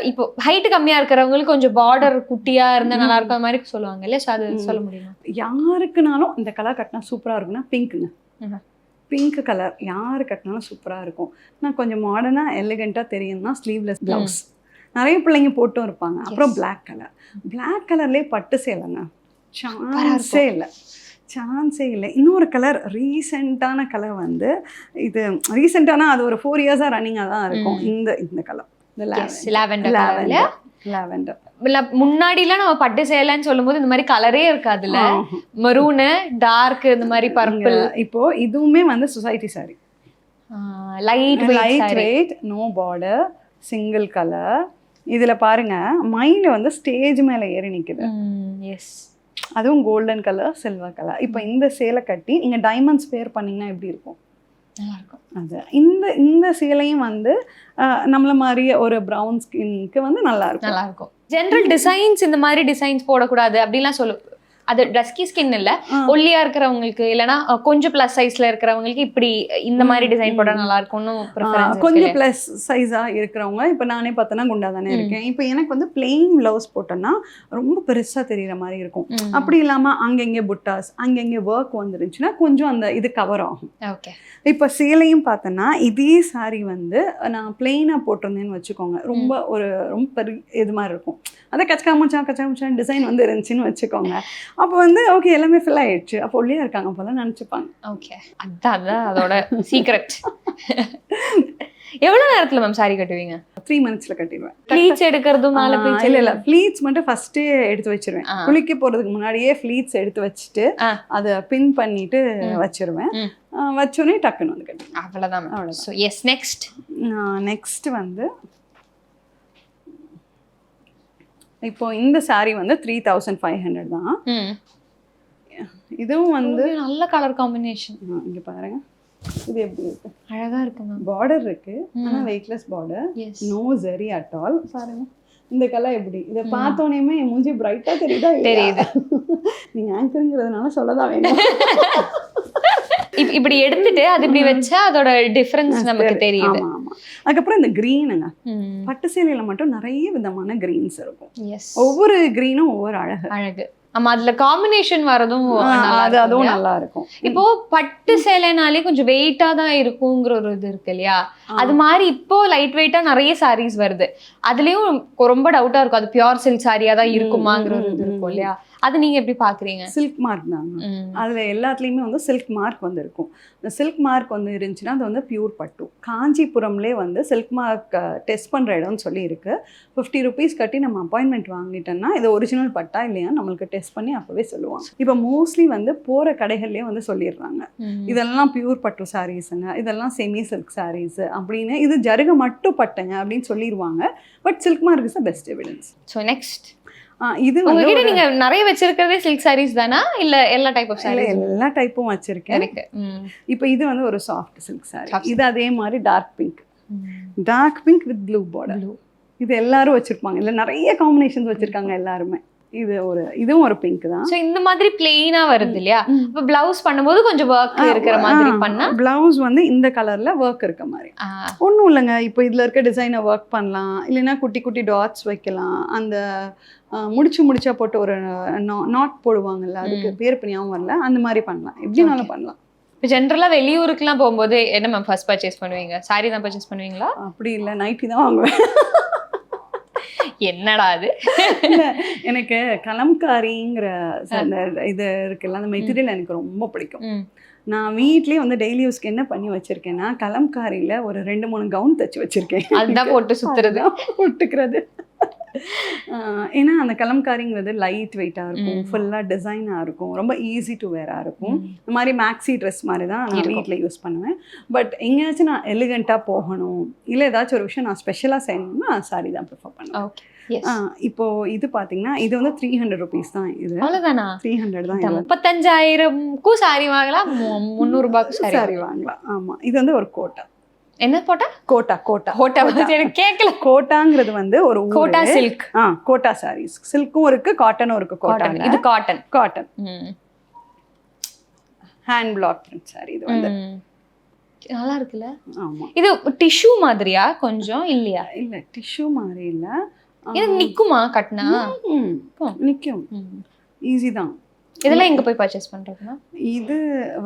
Speaker 3: இப்போ ஹைட் கம்மியா இருக்கிறவங்களுக்கு கொஞ்சம் பார்டர் குட்டியா இருந்தா நல்லா இருக்கும் அந்த மாதிரி சொல்லுவாங்க இல்லையா? ஸோ அது சொல்ல முடியுமா?
Speaker 2: யாருக்குனாலும் இந்த கலர் கட்டினா சூப்பரா இருக்குன்னா பிங்க்குங்க. பிங்க் கலர் யாரு கட்டினாலும் சூப்பரா இருக்கும். நான் கொஞ்சம் மாடர்னா எலிகெண்டா தெரியும்னா ஸ்லீவ்லெஸ் பிளவுஸ் நிறைய பிள்ளைங்க போட்டும் இருப்பாங்க. அப்புறம் பிளாக் கலர்லேயே பட்டு சேலைங்க, சான்ஸே இல்லை. இன்னொரு கலர் ரீசெண்டான கலர் வந்து, இது ரீசெண்டானா அது ஒரு 4 இயர்ஸா ரன்னிங்காக தான் இருக்கும். இந்த கலர்
Speaker 3: முன்னாடிலாம் நம்ம பட்டு சேலைன்னு சொல்லும் போது இந்த மாதிரி கலரே இருக்காதுல்ல, மெரூனு, டார்க், இந்த மாதிரி பர்பிள்.
Speaker 2: இப்போ இதுவுமே வந்து society sari, light weight, no border, single colour. இதுல பாருங்க மயில் வந்து ஸ்டேஜ் மேல ஏறி நிக்குது.
Speaker 3: எஸ்,
Speaker 2: அதுவும் கோல்டன் கலர் சில்வர் கலர். இப்போ இந்த சேலை கட்டி நீங்க டைமண்ட்ஸ் பேர் பண்ணீங்கன்னா எப்படி இருக்கும்?
Speaker 3: நல்லா இருக்கும்.
Speaker 2: அது இந்த சேலையும் வந்து நம்மள மாதிரியே ஒரு ப்ரௌன் ஸ்கின்க்கு வந்து நல்லா இருக்கும்.
Speaker 3: ஜெனரல் டிசைன்ஸ் இந்த மாதிரி டிசைன்ஸ் போடக்கூடாது அப்படிலாம் அது டஸ்கி ஸ்கின் இல்ல, ஒல்லியா இருக்கிறவங்களுக்கு இல்லனா கொஞ்சம் பிளஸ் சைஸ்ல இருக்கிறவங்களுக்கு இப்படி இந்த மாதிரி டிசைன் போட்டா நல்லா இருக்கும்னு பிரெஃபரன்ஸ்.
Speaker 2: கொஞ்சம் பிளஸ் சைஸா இருக்கிறவங்க, இப்போ நானே பார்த்தனா குண்டா தானே இருக்கேன், இப்போ எனக்கு வந்து பிளெயின் பிளவுஸ் போட்டோன்னா ரொம்ப பெருசா தெரியுற மாதிரி இருக்கும். அப்படி இல்லாம அங்கங்கே புட்டாஸ் அங்கங்கே ஒர்க் வந்துருந்துச்சுன்னா கொஞ்சம் அந்த இது கவர் ஆகும்.
Speaker 3: ஓகே.
Speaker 2: இப்போ சேலையும் பார்த்தோன்னா இதே சாரி வந்து நான் பிளெயினா போட்டிருந்தேன்னு வச்சுக்கோங்க, ரொம்ப பெரிய இது மாதிரி இருக்கும். அதை கச்சாமுச்சான் டிசைன் வந்து இருந்துச்சுன்னு வச்சுக்கோங்க, அப்போ வந்து ஓகே எல்லாமே ஃபில் ஆயிடுச்சு, அப்போ ஒல்லியா இருக்காங்க போல நினைச்சுப்பாங்க.
Speaker 3: ஓகே, அதான் அதோட சீக்ரெட். எவ்வளவு நேரத்துல மேம் சாரி கட்டுவீங்க?
Speaker 2: 3 minutesல கட்டிடுவேன்.
Speaker 3: ப்ளீட்ஸ் எடுக்கிறதும் மேல ப்ளீட்ஸ்
Speaker 2: இல்ல ப்ளீட்ஸ் மட்டும் ஃபர்ஸ்டே எடுத்து வச்சிருவேன். குளிக்க போறதுக்கு முன்னாடியே ப்ளீட்ஸ் எடுத்து வச்சுட்டு அதை பின் பண்ணிட்டு வச்சிருவேன். வச்சோடனே டக்குன்னு வந்து கட்டி.
Speaker 3: அவ்வளவுதான். ஸோ எஸ், நெக்ஸ்ட்
Speaker 2: வந்து இப்போ இந்த சாரி வந்து 3500 தான். இதுவும் வந்து
Speaker 3: நல்ல கலர் காம்பினேஷன்.
Speaker 2: இங்க பாருங்க, இது எப்படி இருக்கு,
Speaker 3: அழகா இருக்கு மேம்.
Speaker 2: பார்டர் இருக்கு, ஆனா weightless border, no zari at all. பாருங்க இந்த கலர் எப்படி, இதை பார்த்தோன்னே என் மூஞ்சி பிரைட்டா தெரியுது. நீங்க ஆங்கருங்கிறதுனால சொல்லதான் வேணும்.
Speaker 3: இப்படி எடுத்துட்டு அது இப்படி வச்சா அதோட டிஃபரன்ஸ் நமக்கு தெரியுது.
Speaker 2: அதுக்கப்புறம் இந்த கிரீனுங்க, பட்டு சேலையில மட்டும் நிறைய விதமான கிரீன்ஸ் இருக்கும். ஒவ்வொரு கிரீனும் ஒவ்வொரு அழகு.
Speaker 3: ஆமா, அதுல காம்பினேஷன் வரதும்
Speaker 2: அதுவும் நல்லா இருக்கும்.
Speaker 3: இப்போ பட்டு சேலைனாலே கொஞ்சம் வெயிட்டா தான் இருக்குங்கிற ஒரு இது இருக்கு இல்லையா, அது மாதிரி இப்போ லைட் வெயிட்டா நிறைய சாரீஸ் வருது. அதுலயும் ரொம்ப டவுட்டா இருக்கும், அது பியூர் சில்க் சாரியா தான் இருக்குமாங்கிற ஒரு இது இருக்கும் இல்லையா, அது நீங்க எப்படி பாக்குறீங்க?
Speaker 2: சில்க் மார்க் தாங்க, அதுல எல்லாத்துலயுமே வந்து சில்க் மார்க் வந்து இருக்கும். இந்த சில்க் மார்க் வந்து இருந்துச்சுன்னா அது வந்து பியூர் பட்டு. காஞ்சிபுரம்லேயே வந்து சில்க் மார்க் டெஸ்ட் பண்ற இடம்னு சொல்லி இருக்கு. 50 rupees கட்டி நம்ம அப்பாயின்மெண்ட் வாங்கிட்டோம்னா இது ஒரிஜினல் பட்டா இல்லையா நம்மளுக்கு டெஸ்ட் பண்ணி அப்பவே சொல்லுவாங்க. இப்போ மோஸ்ட்லி வந்து போற கடைகள்லயே வந்து சொல்லிடுறாங்க, இதெல்லாம் பியூர் பட்டு சாரீஸுங்க, இதெல்லாம் செமி சில்க் சாரீஸ் அப்படின்னு, இது ஜருக மட்டும் பட்டுங்க அப்படின்னு சொல்லிடுவாங்க. But silk mark is the best evidence.
Speaker 3: So next,
Speaker 2: இது
Speaker 3: உங்ககிட்ட நீங்க நிறைய வச்சிருக்கிறதே சில்க் சாரீஸ் தானா இல்ல எல்லா டைப் ஆஃப் சாரீஸ்?
Speaker 2: எல்லா டைப்பும் வச்சிருக்கேன். இப்போ இது வந்து ஒரு சாஃப்ட் சில்க் சாரி, இது அதே மாதிரி dark pink with blue border. இது எல்லாரும் வச்சிருப்பாங்க, இல்ல நிறைய காம்பினேஷன்ஸ் வச்சிருக்காங்க எல்லாருமே. இதுவும் ஒரு பிங்க் தான்.
Speaker 3: சோ இந்த மாதிரி பிளெயினா வருது இல்லையா, இப்ப பிளவுஸ் பண்ணும்போது கொஞ்சம் வர்க் இருக்கிற மாதிரி பண்ணா,
Speaker 2: பிளவுஸ் வந்து இந்த கலர்ல வர்க் இருக்க மாதிரி ஒன்றும் இல்லைங்க. இப்போ இதுல இருக்க டிசைனை ஒர்க் பண்ணலாம், இல்லைன்னா குட்டி குட்டி டாட்ஸ் வைக்கலாம். அந்த முடிச்சா போட்டு ஒரு நாட் போடுவாங்கல்ல, அதுக்கு பேர் ஞாபகம் வரல, அந்த மாதிரி பண்ணலாம், எப்படினாலும் பண்ணலாம்.
Speaker 3: இப்போ ஜென்ரலா வெளியூருக்குலாம் போகும்போது என்ன மேம் ஃபர்ஸ்ட் பர்ச்சேஸ் பண்ணுவீங்க? சாரி தான் பர்ச்சேஸ் பண்ணுவீங்களா?
Speaker 2: அப்படி இல்லை, நைட்டி தான் வாங்குவேன்.
Speaker 3: என்னடா அது?
Speaker 2: எனக்கு கலம்காரிங்கிற இது இருக்குல்ல, அந்த மெட்டீரியல் எனக்கு ரொம்ப பிடிக்கும். நான் வீட்லயே வந்து டெய்லி யூஸ்க்கு என்ன பண்ணி வச்சிருக்கேன்னா, கலம்காரியில ஒரு 2-3 கவுன் தச்சு வச்சிருக்கேன்.
Speaker 3: அதுதான் போட்டு சுத்துறது,
Speaker 2: போட்டுக்கிறது. ஏன்னா அந்த கலம்காரிங்கிறது லைட் வெயிட்டாக இருக்கும், ஃபுல்லாக டிசைனாக இருக்கும், ரொம்ப ஈஸி டு வேராக இருக்கும். இந்த மாதிரி மேக்ஸி ட்ரெஸ் மாதிரி தான் நான் வீட்டில் யூஸ் பண்ணுவேன். பட் எங்கேயாச்சும் நான் எலிகண்ட்டாக போகணும், இல்லை ஏதாச்சும் ஒரு விஷயம் நான் ஸ்பெஷலாக செய்யணும்னா சாரி தான் ப்ரிஃபர் பண்ணுவேன். இப்போ இது பாத்தீங்கன்னா இது வந்து 300 rupees தான். இது
Speaker 3: அவ்வளவுதானா?
Speaker 2: 300 தான்.
Speaker 3: 35,000க்கு சாரி வாங்கலாம், 300 ரூபாய்க்கு சாரி வாங்கலாம்.
Speaker 2: ஆமா, இது வந்து ஒரு கோட்டா.
Speaker 3: என்ன போட்டா? கோட்டா. எனக்கு கேட்கல.
Speaker 2: கோட்டாங்கிறது வந்து ஒரு
Speaker 3: கோட்டா சில்க்.
Speaker 2: கோட்டா சாரீஸ், சில்க்கும் இருக்கு காட்டனும் இருக்கு. கோட்டா,
Speaker 3: இது cotton
Speaker 2: hand black print sorry. இது வந்து
Speaker 3: நல்லா இருக்குல்ல?
Speaker 2: ஆமா.
Speaker 3: இது டிஷ்யூ மாதிரியா கொஞ்சம்? இல்லையா?
Speaker 2: இல்ல டிஷ்யூ மாதிரி இல்ல.
Speaker 3: இது நிக்குமா கட்டினா?
Speaker 2: நிக்கும், ஈஸி தான்.
Speaker 3: இதெல்லாம் எங்க போய் பர்ச்சேஸ் பண்றதுன்னா?
Speaker 2: இது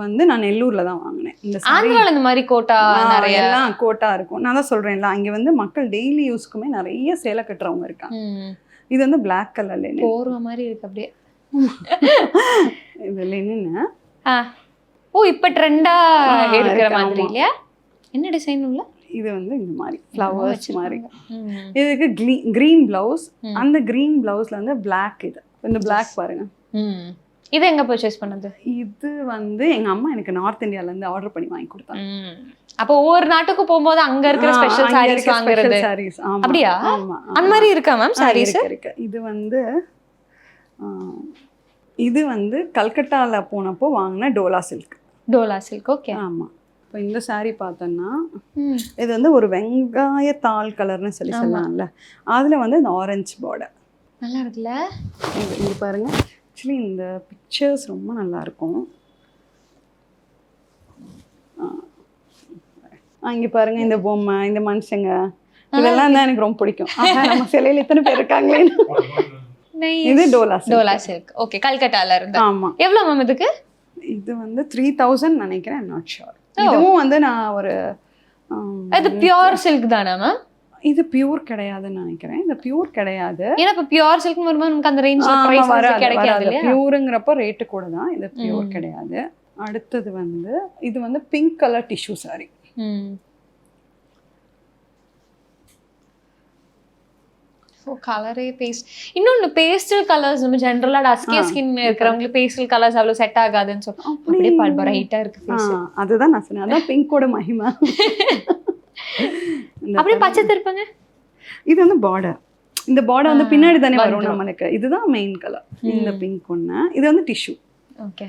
Speaker 2: வந்து நான் நெல்லூர்ல தான் வாங்கினேன். இந்த
Speaker 3: ஆந்திரால இந்த மாதிரி கோட்டா நிறைய
Speaker 2: எல்லாம் கோட்டா இருக்கும். நான் தான் சொல்றேன்ல, அங்க வந்து மக்கள் டெய்லி யூஸ்க்குமே நிறைய சேலை கட்டுறவங்க இருக்காங்க. இது வந்து பிளாக் கலர் லினன்
Speaker 3: போற மாதிரி இருக்கு அப்படியே.
Speaker 2: இது லினன்.
Speaker 3: ஓ, இப்ப ட்ரெண்டா இருக்கிற மாதிரி இல்லையா? என்ன டிசைன் உள்ள? இது
Speaker 2: வந்து இந்த மாதிரி ஃப்ளவர்ஸ் மாதிரி. இதுக்கு கிரீன் பிளவுஸ், அந்த கிரீன் பிளவுஸ்ல வந்து பிளாக். இது இந்த பிளாக் பாருங்க,
Speaker 3: இது எங்க பர்ச்சேஸ் பண்ணது?
Speaker 2: இது வந்து எங்க அம்மா எனக்கு நார்த் இந்தியால இருந்து ஆர்டர் பண்ணி வாங்கி கொடுத்தாங்க.
Speaker 3: அப்போ ஒவ்வொரு நாட்டுக்கு போகும்போது அங்க இருக்கிற ஸ்பெஷல் சாரீஸ் வாங்குறது.
Speaker 2: சாரீஸ்.
Speaker 3: அப்படியா? அந்த மாதிரி இருக்கா மேம் சாரீஸ்?
Speaker 2: இருக்கு. இது வந்து கல்கட்டால போனப்போ வாங்கின Dola silk.
Speaker 3: Dola silk. Okay.
Speaker 2: ஆமா. இப்போ இந்த சாரீ பார்த்தோன்னா இது வந்து ஒரு வெங்காய தாள் கலர்னு சொல்லலாம்ல, அதுல வந்து இந்த ஆரஞ்சு பார்டர்
Speaker 3: நல்லா இருக்குல்ல.
Speaker 2: இது பாருங்க, ஆக்சுவலி இந்த பிக்சர்ஸ் ரொம்ப நல்லா இருக்கும். இங்க பாருங்க, இந்த பொம்மை, இந்த மனுஷங்க, இதெல்லாம் தான் எனக்கு ரொம்ப பிடிக்கும். நம்ம சிலையில இத்தனை பேர் இருக்காங்களே. இது டோலா
Speaker 3: சில்க். ஓகே, கல்கட்டால இருந்து.
Speaker 2: ஆமா.
Speaker 3: எவ்வளவு மேம் இதுக்கு?
Speaker 2: இது வந்து 3000 நினைக்கிறேன், நாட் ஷூர். இதுவும் வந்து நான் ஒரு
Speaker 3: இது பியூர் சில்க் தானா மேம்?
Speaker 2: இது பியூர் கிடையாதுன்னு நினைக்கிறேன். இது பியூர் கிடையாது.
Speaker 3: ஏன்னா இப்ப பியூர் சில்க் வரும்போது நமக்கு அந்த ரேஞ்ச்ல பிரைஸ் கிடைக்காது இல்லையா?
Speaker 2: பியூருங்கிறப்ப ரேட் கூட தான். இது பியூர் கிடையாது. அடுத்தது வந்து இது வந்து பிங்க் கலர் டிஷ்யூ சாரி.
Speaker 3: கலரே பேஸ்ட். இன்னொன்னு பேஸ்டல் கலர்ஸ் நம்ம ஜெனரலா டஸ்கி ஸ்கின் இருக்கிறவங்களுக்கு பேஸ்டல் கலர்ஸ் அவ்வளவு செட் ஆகாதுன்னு சொல்றோம். அப்படியே பிரைட்டா இருக்கு ஃபேஸ்.
Speaker 2: அதுதான் நான் சொன்னேன், அதான் பிங்கோட மகிமை.
Speaker 3: அப்படியே பச்சை திருப்பங்க.
Speaker 2: இது வந்து பார்டர். இந்த பார்டர் வந்து பின்னாடி தானே வரும் நம்மளுக்கு. இதுதான் மெயின் கலர். இந்த பிங்க் ஒண்ணு. இது வந்து டிஷ்யூ.
Speaker 3: ஓகே.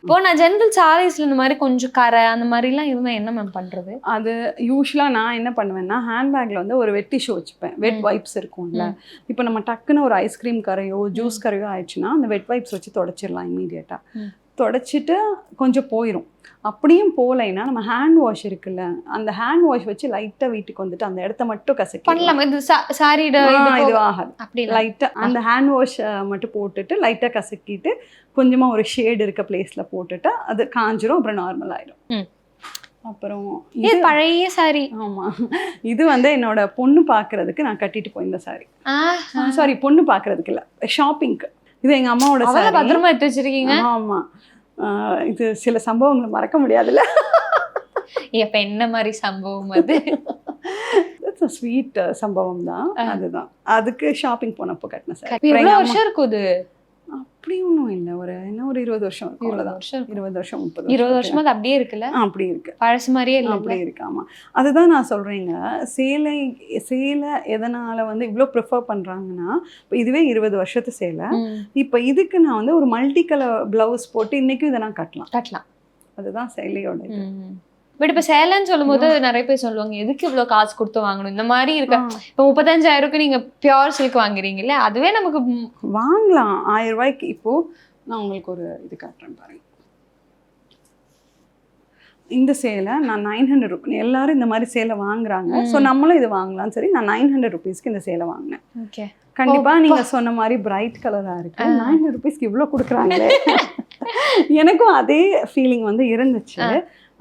Speaker 3: இப்போ நான் ஜெனரல் சாரீஸ்ல இந்த மாதிரி கொஞ்சம் கரை அந்த மாதிரிலாம் இருந்தா என்ன மேம் பண்றது?
Speaker 2: அது யூஸ்வலாக நான் என்ன பண்ணுவேன்னா, ஹேண்ட்பேக்கில் வந்து ஒரு வெட் டிஷ்யூ வச்சுப்பேன். வெட் வைப்ஸ் இருக்கும்ல. இப்போ நம்ம டக்குன்னு ஒரு ஐஸ்கிரீம் கரையோ ஜூஸ் கரையோ ஆயிடுச்சுன்னா அந்த வெட் வைப்ஸ் வச்சு தொடச்சிடலாம் இமீடியட்டாக. தொடச்சிட்டு கொஞ்சம் போயிடும். அப்படியும் போகலைன்னா நம்ம ஹேண்ட் வாஷ் இருக்குல்ல, அந்த ஹேண்ட் வாஷ் வச்சு லைட்டாக வீட்டுக்கு வந்துட்டு அந்த இடத்த மட்டும் கசக்கி
Speaker 3: பண்ணலாம். இது சாரியோட
Speaker 2: இது ஆகாது. அப்படி லைட்டாக அந்த ஹேண்ட் வாஷ் மட்டும் போட்டுட்டு லைட்டாக கசக்கிட்டு கொஞ்சமாக ஒரு ஷேடு இருக்க பிளேஸில் போட்டுட்டு அது காஞ்சிரும். அப்புறம் நார்மல் ஆயிடும். அப்புறம்
Speaker 3: இது பழைய சாரி.
Speaker 2: ஆமா, இது வந்து என்னோட பொண்ணு பார்க்கறதுக்கு நான் கட்டிட்டு போயிருந்த சாரி. சாரி, பொண்ணு பார்க்கறதுக்கு இல்லை, ஷாப்பிங்க்கு. இது எங்க அம்மாவோட சாரி.
Speaker 3: பத்திரமா எடுத்து வச்சிருக்கீங்க?
Speaker 2: ஆமா. இது சில சம்பவங்களை மறக்க முடியாதுல்ல.
Speaker 3: இப்ப என்ன மாதிரி சம்பவம் அது?
Speaker 2: ஸ்வீட் சம்பவம் தான். அதுதான், அதுக்கு ஷாப்பிங் போனப்போ கட்டின சாரி.
Speaker 3: எவ்வளவு வருஷம் இருக்கும் இது?
Speaker 2: அப்படி ஒன்றும் இல்லை, ஒரு 20 வருஷம் இருக்கும். 20 வருஷம் 30
Speaker 3: வருஷமா அது அப்படியே இருக்குல்ல?
Speaker 2: அப்படி இருக்கு,
Speaker 3: பழசு மாதிரியே இல்லை,
Speaker 2: அப்படி இருக்கு. ஆமா, அதுதான் நான் சொல்றேங்க. சேலை எதனால வந்து இவ்வளோ ப்ரிஃபர் பண்றாங்கன்னா, இப்போ இதுவே 20 வருஷத்து சேலை. இப்போ இதுக்கு நான் வந்து ஒரு மல்டி கலர் பிளவுஸ் போட்டு இன்னைக்கும் இதை நான் கட்டலாம். அதுதான் சேலையோட இது.
Speaker 3: பட் இப்போ சேலைன்னு சொல்லும் போது நிறைய பேர் சொல்லுவாங்க, எதுக்கு இவ்வளோ காசு கொடுத்து வாங்கணும் இந்த மாதிரி இருக்க. இப்போ 35,000 நீங்க பியூர் சில்க் வாங்குறீங்கல்ல, அதுவே நமக்கு
Speaker 2: வாங்கலாம் 1000 ரூபாய்க்கு. இப்போ நான் உங்களுக்கு ஒரு இது காட்டுறேன் பாருங்க. இந்த சேலை நான் 900 ரூபாய். எல்லாரும் இந்த மாதிரி சேலை வாங்குறாங்க, ஸோ நம்மளும் இது வாங்கலாம். சரி, நான் 900 ருபீஸ்க்கு இந்த சேலை வாங்கினேன்.
Speaker 3: ஓகே,
Speaker 2: கண்டிப்பா நீங்க சொன்ன மாதிரி பிரைட் கலரா இருக்கு. 900 ருபீஸ்க்கு இவ்வளோ கொடுக்குறாங்களே. எனக்கும் அதே ஃபீலிங் வந்து இருந்துச்சு.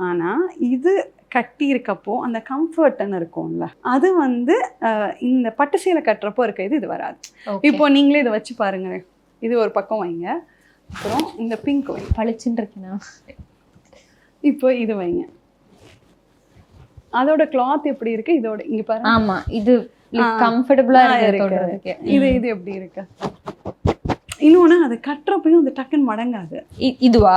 Speaker 2: ஆனா இது கட்டி இருக்கப்போ அந்த கம்ஃபர்ட்னு இருக்கும்ல, அது வந்து இந்த பட்டு சேலை கட்டுறப்போ இருக்க இது வராது. இப்போ நீங்களே இதை வச்சு பாருங்க. இது ஒரு பக்கம் வைங்க, அப்புறம் இந்த பிங்க் வைங்க.
Speaker 3: பளிச்சுன்னு இருக்குண்ணா.
Speaker 2: இப்போ இது வைங்க, அதோட கிளாத் எப்படி இருக்கு, இதோட இங்க பாருங்க.
Speaker 3: ஆமா, இது கம்ஃபர்டபுளா இருக்கு.
Speaker 2: இது எப்படி இருக்கு? இன்னொன்னு, அது கட்டுறப்பையும் அது டக்குன்னு மடங்காது.
Speaker 3: இதுவா?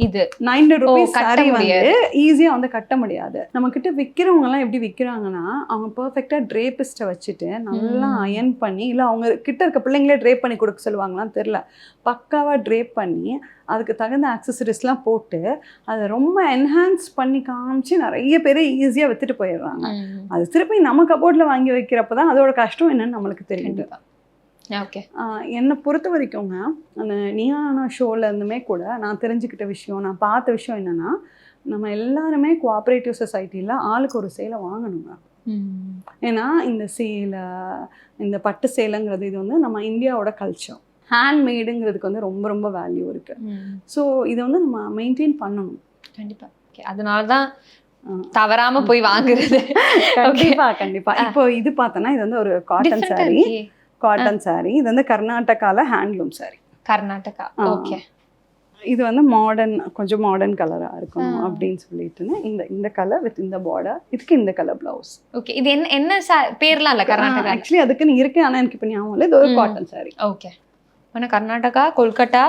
Speaker 2: இது 900 ரூபீஸ் சாரி வந்து ஈஸியா வந்து கட்ட முடியாது. நம்ம கிட்ட விற்கிறவங்க எல்லாம் எப்படி விற்கிறாங்கன்னா, அவங்க பெர்ஃபெக்டா ட்ரேபிஸ்ட்டை வச்சுட்டு நல்லா அயன் பண்ணி, இல்லை அவங்க கிட்ட இருக்க பிள்ளைங்களே ட்ரேப் பண்ணி கொடுக்க சொல்லுவாங்களான்னு தெரியல, பக்காவா ட்ரேப் பண்ணி அதுக்கு தகுந்த ஆக்சசரிஸ்லாம் போட்டு அதை ரொம்ப என்ஹான்ஸ் பண்ணி காமிச்சு நிறைய பேர் ஈஸியாக வித்துட்டு போயிடுறாங்க. அது திருப்பி நம்ம கபோர்டில் வாங்கி வைக்கிறப்ப தான் அதோட கஷ்டம் என்னன்னு நம்மளுக்கு தெரியுது.
Speaker 3: ஓகே,
Speaker 2: என்னை பொறுத்த வரைக்குங்க, அந்த நியானா ஷோவில் இருந்துமே கூட நான் தெரிஞ்சுக்கிட்ட விஷயம், நான் பார்த்த விஷயம் என்னென்னா, நம்ம எல்லாருமே கோஆப்ரேட்டிவ் சொசைட்டியில் ஆளுக்கு ஒரு சேலை வாங்கணுங்க. ஏன்னா இந்த சேலை, இந்த பட்டு சேலைங்கிறது இது வந்து நம்ம இந்தியாவோட கல்ச்சர். ஹேண்ட்மேடுங்கிறதுக்கு வந்து ரொம்ப ரொம்ப வேல்யூ இருக்கு. ஸோ இதை வந்து நம்ம மெயின்டைன் பண்ணணும்.
Speaker 3: கண்டிப்பாக. அதனால தான் தவறாம போய் வாங்குறது.
Speaker 2: கண்டிப்பா. இப்போ இது பார்த்தோன்னா, இது வந்து ஒரு காட்டன் சாரி. இது வந்து கர்நாடகால ஹேண்ட்லூம் சாரி.
Speaker 3: கர்நாடகா. ஓகே.
Speaker 2: இது வந்து கொஞ்சம் மாடர்ன் கலரா இருக்கும் அப்படின்னு சொல்லிட்டு இந்த கலர் வித் இந்த பார்டர், இதுக்கு இந்த கலர் பிளவுஸ்.
Speaker 3: ஓகே, இது என்ன பேர்லாம் இல்ல கர்நாடகா.
Speaker 2: ஆக்சுவலி அதுக்குன்னு இருக்கு, ஆனா எனக்கு இப்ப ஞாபகம் இல்லை. இது ஒரு காட்டன் சாரி.
Speaker 3: ஓகே, ஆனா கர்நாடகா, கொல்கட்டா,